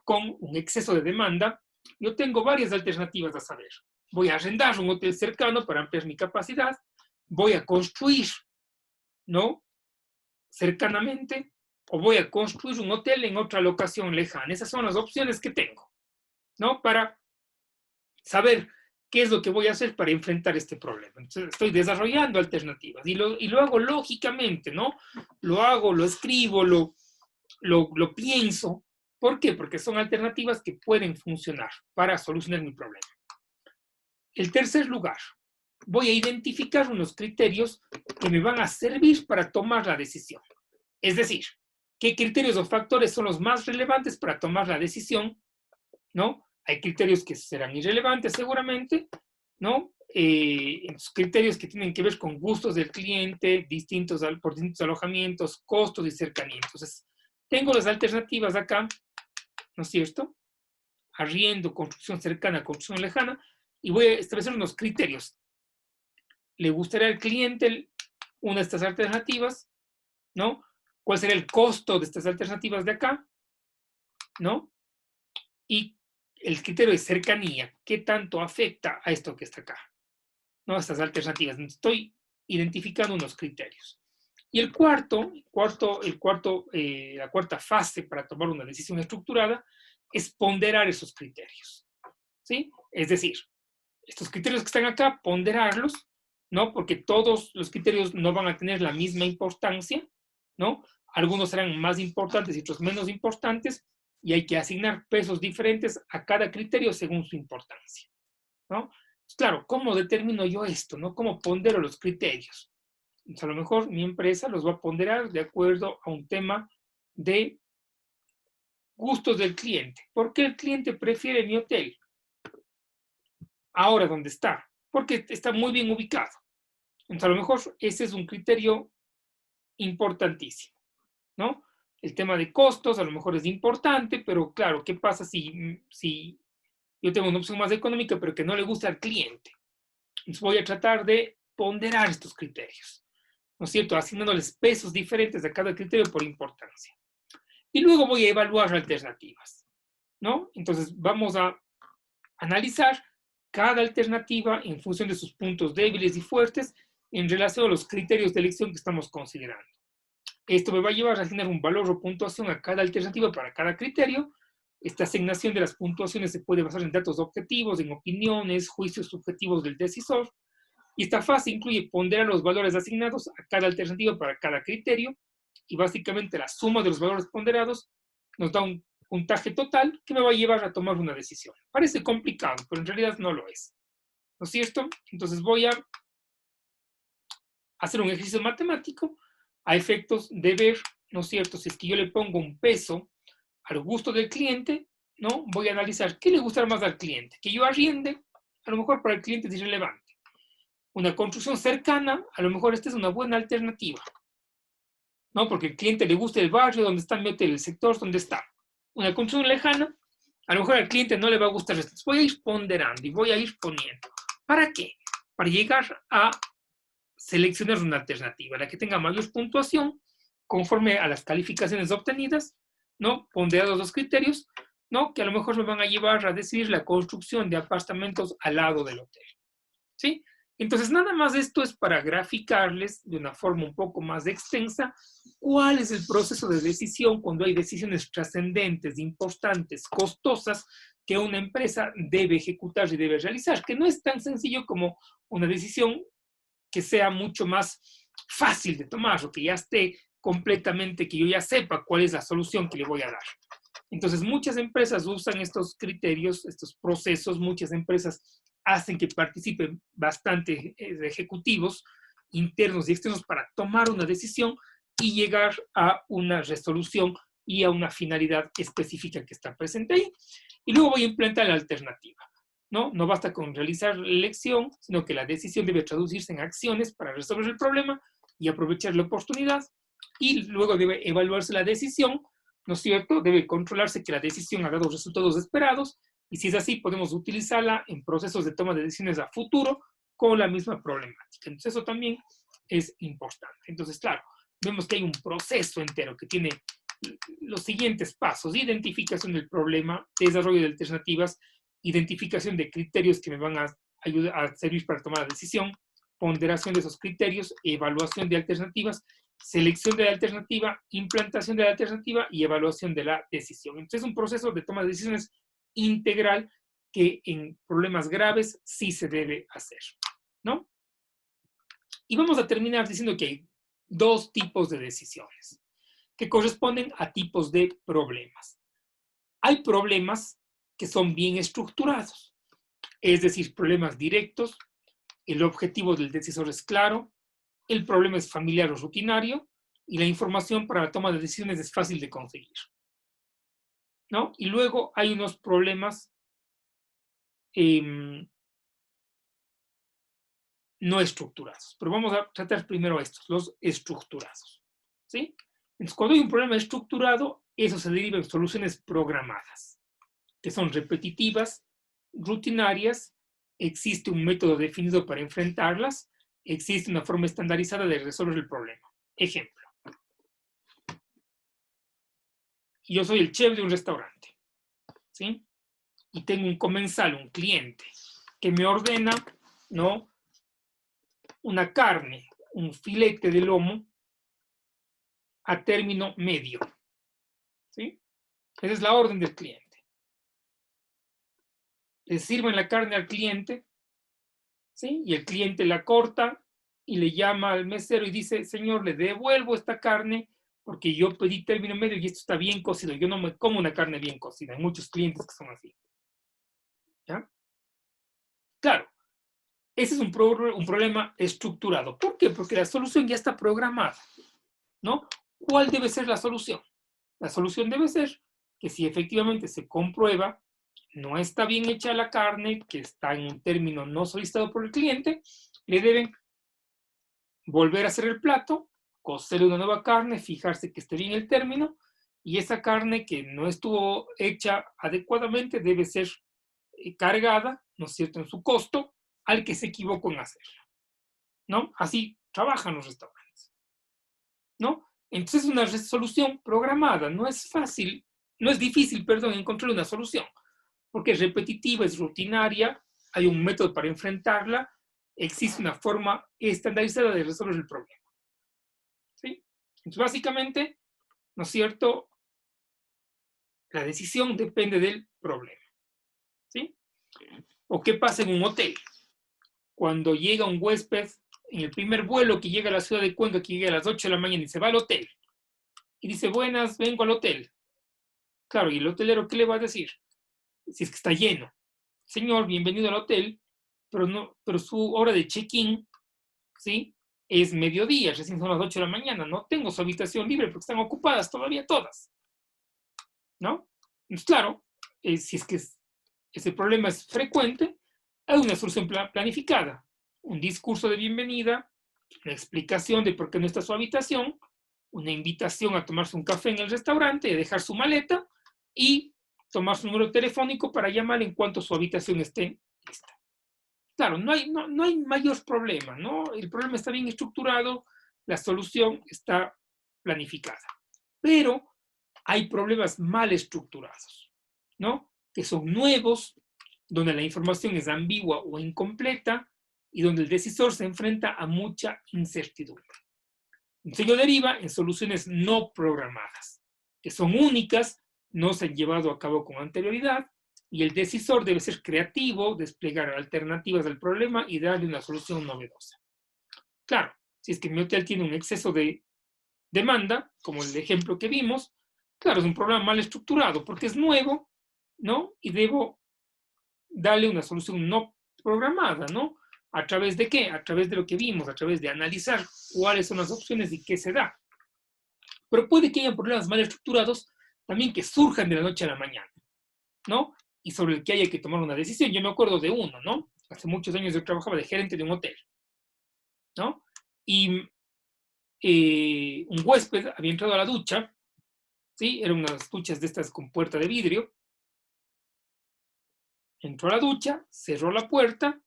con un exceso de demanda, yo tengo varias alternativas a saber. Voy a arrendar un hotel cercano para ampliar mi capacidad, voy a construir, ¿no? Cercanamente, o voy a construir un hotel en otra locación lejana. Esas son las opciones que tengo, ¿no? Para saber qué es lo que voy a hacer para enfrentar este problema. Entonces, estoy desarrollando alternativas y lo hago lógicamente, ¿no? Lo hago, lo escribo, lo pienso. ¿Por qué? Porque son alternativas que pueden funcionar para solucionar mi problema. En tercer lugar, voy a identificar unos criterios que me van a servir para tomar la decisión. Es decir, qué criterios o factores son los más relevantes para tomar la decisión, ¿no? Hay criterios que serán irrelevantes seguramente, ¿no? Criterios que tienen que ver con gustos del cliente, por distintos alojamientos, costos y cercanía. Entonces, tengo las alternativas acá, ¿no es cierto? Arriendo, construcción cercana, construcción lejana, y voy a establecer unos criterios. ¿Le gustaría al cliente una de estas alternativas? ¿No? ¿Cuál sería el costo de estas alternativas de acá? ¿No? Y el criterio de cercanía, ¿qué tanto afecta a esto que está acá? ¿No? Estas alternativas. Estoy identificando unos criterios. Y la cuarta fase para tomar una decisión estructurada es ponderar esos criterios. ¿Sí? Es decir, estos criterios que están acá, ponderarlos, ¿no? Porque todos los criterios no van a tener la misma importancia, ¿no? Algunos serán más importantes y otros menos importantes, y hay que asignar pesos diferentes a cada criterio según su importancia, ¿no? Claro, ¿cómo determino yo esto, no? ¿Cómo pondero los criterios? Entonces, a lo mejor mi empresa los va a ponderar de acuerdo a un tema de gustos del cliente. ¿Por qué el cliente prefiere mi hotel? Ahora, ¿dónde está? Porque está muy bien ubicado. Entonces, a lo mejor ese es un criterio importantísimo, ¿no? El tema de costos a lo mejor es importante, pero claro, ¿qué pasa si yo tengo una opción más económica, pero que no le gusta al cliente? Entonces voy a tratar de ponderar estos criterios, ¿no es cierto? Asignándoles pesos diferentes a cada criterio por importancia. Y luego voy a evaluar alternativas, ¿no? Entonces vamos a analizar cada alternativa en función de sus puntos débiles y fuertes en relación a los criterios de elección que estamos considerando. Esto me va a llevar a asignar un valor o puntuación a cada alternativa para cada criterio. Esta asignación de las puntuaciones se puede basar en datos objetivos, en opiniones, juicios subjetivos del decisor. Y esta fase incluye ponderar los valores asignados a cada alternativa para cada criterio. Y básicamente la suma de los valores ponderados nos da un puntaje total que me va a llevar a tomar una decisión. Parece complicado, pero en realidad no lo es. ¿No es cierto? Entonces voy a hacer un ejercicio matemático a efectos de ver, ¿no es cierto? Si es que yo le pongo un peso al gusto del cliente, ¿no? Voy a analizar qué le gustará más al cliente. Que yo arriende, a lo mejor para el cliente es irrelevante. Una construcción cercana, a lo mejor esta es una buena alternativa, ¿no? Porque al cliente le gusta el barrio donde está mi hotel, el sector donde está. Una construcción lejana, a lo mejor al cliente no le va a gustar esto. Voy a ir ponderando y voy a ir poniendo. ¿Para qué? Para llegar a seleccionar una alternativa, la que tenga mayor puntuación, conforme a las calificaciones obtenidas, ¿no? Ponderados los criterios, ¿no? Que a lo mejor me van a llevar a decidir la construcción de apartamentos al lado del hotel, ¿sí? Entonces, nada más esto es para graficarles de una forma un poco más extensa cuál es el proceso de decisión cuando hay decisiones trascendentes, importantes, costosas, que una empresa debe ejecutar y debe realizar, que no es tan sencillo como una decisión que sea mucho más fácil de tomar, o que ya esté completamente, que yo ya sepa cuál es la solución que le voy a dar. Entonces, muchas empresas usan estos criterios, estos procesos, muchas empresas hacen que participen bastante ejecutivos internos y externos para tomar una decisión y llegar a una resolución y a una finalidad específica que está presente ahí. Y luego voy a implementar la alternativa. No basta con realizar la elección, sino que la decisión debe traducirse en acciones para resolver el problema y aprovechar la oportunidad. Y luego debe evaluarse la decisión, ¿no es cierto? Debe controlarse que la decisión ha dado resultados esperados, y si es así, podemos utilizarla en procesos de toma de decisiones a futuro con la misma problemática. Entonces, eso también es importante. Entonces, claro, vemos que hay un proceso entero que tiene los siguientes pasos: identificación del problema, desarrollo de alternativas, identificación de criterios que me van a ayudar a servir para tomar la decisión, ponderación de esos criterios, evaluación de alternativas, selección de la alternativa, implantación de la alternativa y evaluación de la decisión. Entonces, es un proceso de toma de decisiones integral que en problemas graves sí se debe hacer, ¿no? Y vamos a terminar diciendo que hay dos tipos de decisiones que corresponden a tipos de problemas. Hay problemas que son bien estructurados, es decir, problemas directos, el objetivo del decisor es claro, el problema es familiar o rutinario, y la información para la toma de decisiones es fácil de conseguir, ¿no? Y luego hay unos problemas no estructurados. Pero vamos a tratar primero estos, los estructurados, ¿sí? Entonces, cuando hay un problema estructurado, eso se deriva en soluciones programadas, que son repetitivas, rutinarias, existe un método definido para enfrentarlas, existe una forma estandarizada de resolver el problema. Ejemplo: yo soy el chef de un restaurante, ¿sí? Y tengo un comensal, un cliente, que me ordena, ¿no?, una carne, un filete de lomo a término medio, ¿sí? Esa es la orden del cliente. Le sirven la carne al cliente, ¿sí? Y el cliente la corta y le llama al mesero y dice: señor, le devuelvo esta carne porque yo pedí término medio y esto está bien cocido. Yo no me como una carne bien cocida. Hay muchos clientes que son así, ¿ya? Claro, ese es un problema estructurado. ¿Por qué? Porque la solución ya está programada, ¿no? ¿Cuál debe ser la solución? La solución debe ser que si efectivamente se comprueba que no está bien hecha la carne, que está en un término no solicitado por el cliente, le deben volver a hacer el plato, cocerle una nueva carne, fijarse que esté bien el término, y esa carne que no estuvo hecha adecuadamente debe ser cargada, ¿no es cierto?, en su costo al que se equivocó en hacerla, ¿no? Así trabajan los restaurantes, ¿no? Entonces, es una solución programada. No es fácil, no es difícil, perdón, encontrar una solución, porque es repetitiva, es rutinaria, hay un método para enfrentarla, existe una forma estandarizada de resolver el problema, ¿sí? Entonces, básicamente, ¿no es cierto?, la decisión depende del problema, ¿sí? ¿O qué pasa en un hotel? Cuando llega un huésped, en el primer vuelo que llega a la ciudad de Cuenca, que llega a las 8 de la mañana y se va al hotel, y dice: buenas, vengo al hotel. Claro, ¿y el hotelero qué le va a decir? Si es que está lleno: señor, bienvenido al hotel, pero su hora de check-in, ¿sí?, es mediodía, recién son las 8 de la mañana, no tengo su habitación libre porque están ocupadas todavía todas, ¿no? Entonces, claro, si es que ese problema es frecuente, hay una solución planificada, un discurso de bienvenida, una explicación de por qué no está su habitación, una invitación a tomarse un café en el restaurante, a dejar su maleta y tomar su número telefónico para llamar en cuanto su habitación esté lista. Claro, no hay mayor problema, ¿no? El problema está bien estructurado, la solución está planificada. Pero hay problemas mal estructurados, ¿no?, que son nuevos, donde la información es ambigua o incompleta, y donde el decisor se enfrenta a mucha incertidumbre. Entonces ello deriva en soluciones no programadas, que son únicas, no se han llevado a cabo con anterioridad, y el decisor debe ser creativo, desplegar alternativas al problema y darle una solución novedosa. Claro, si es que mi hotel tiene un exceso de demanda, como el ejemplo que vimos, claro, es un problema mal estructurado porque es nuevo, ¿no? Y debo darle una solución no programada, ¿no? ¿A través de qué? A través de lo que vimos, a través de analizar cuáles son las opciones y qué se da. Pero puede que haya problemas mal estructurados también que surjan de la noche a la mañana, ¿no? Y sobre el que haya que tomar una decisión. Yo me acuerdo de uno, ¿no? Hace muchos años yo trabajaba de gerente de un hotel, ¿no? Y un huésped había entrado a la ducha, ¿sí? Eran unas duchas de estas con puerta de vidrio. Entró a la ducha, cerró la puerta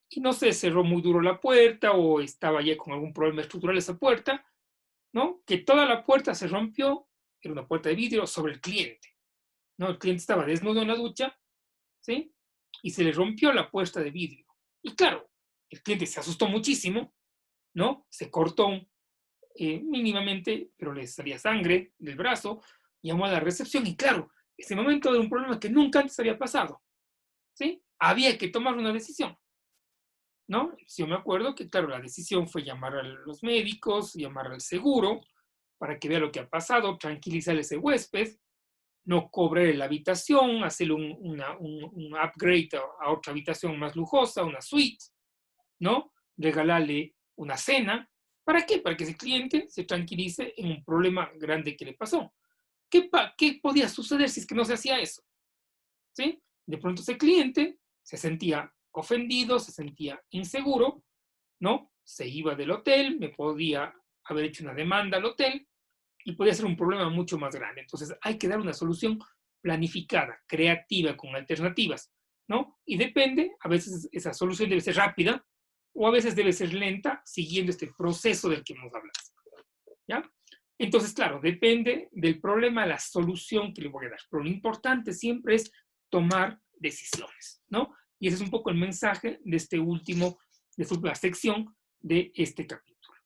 y no sé, cerró muy duro la puerta o estaba ya con algún problema estructural esa puerta, ¿no? Que toda la puerta se rompió, era una puerta de vidrio sobre el cliente, ¿no? El cliente estaba desnudo en la ducha, ¿sí? Y se le rompió la puerta de vidrio. Y claro, el cliente se asustó muchísimo, ¿no? Se cortó mínimamente, pero le salía sangre del brazo, llamó a la recepción y claro, ese momento era un problema que nunca antes había pasado, ¿sí? Había que tomar una decisión, ¿no? Yo me acuerdo que, claro, la decisión fue llamar a los médicos, llamar al seguro, para que vea lo que ha pasado, tranquilizar a ese huésped, no cobrarle la habitación, hacerle un upgrade a otra habitación más lujosa, una suite, ¿no? Regalarle una cena. ¿Para qué? Para que ese cliente se tranquilice en un problema grande que le pasó. ¿Qué podía suceder si es que no se hacía eso? ¿Sí? De pronto ese cliente se sentía ofendido, se sentía inseguro, ¿no? Se iba del hotel, me podía haber hecho una demanda al hotel y podía ser un problema mucho más grande. Entonces hay que dar una solución planificada, creativa, con alternativas, ¿no? Y depende, a veces esa solución debe ser rápida o a veces debe ser lenta, siguiendo este proceso del que hemos hablado, ¿ya? Entonces, claro, depende del problema, la solución que le voy a dar. Pero lo importante siempre es tomar decisiones, ¿no? Y ese es un poco el mensaje de esta última sección de este capítulo.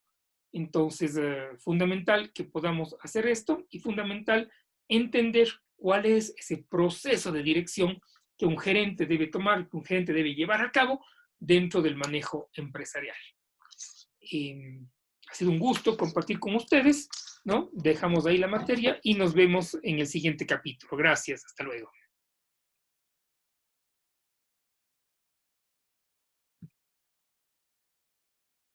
Entonces, fundamental que podamos hacer esto y fundamental entender cuál es ese proceso de dirección que un gerente debe tomar, que un gerente debe llevar a cabo dentro del manejo empresarial. Ha sido un gusto compartir con ustedes, ¿no? Dejamos ahí la materia y nos vemos en el siguiente capítulo. Gracias, hasta luego.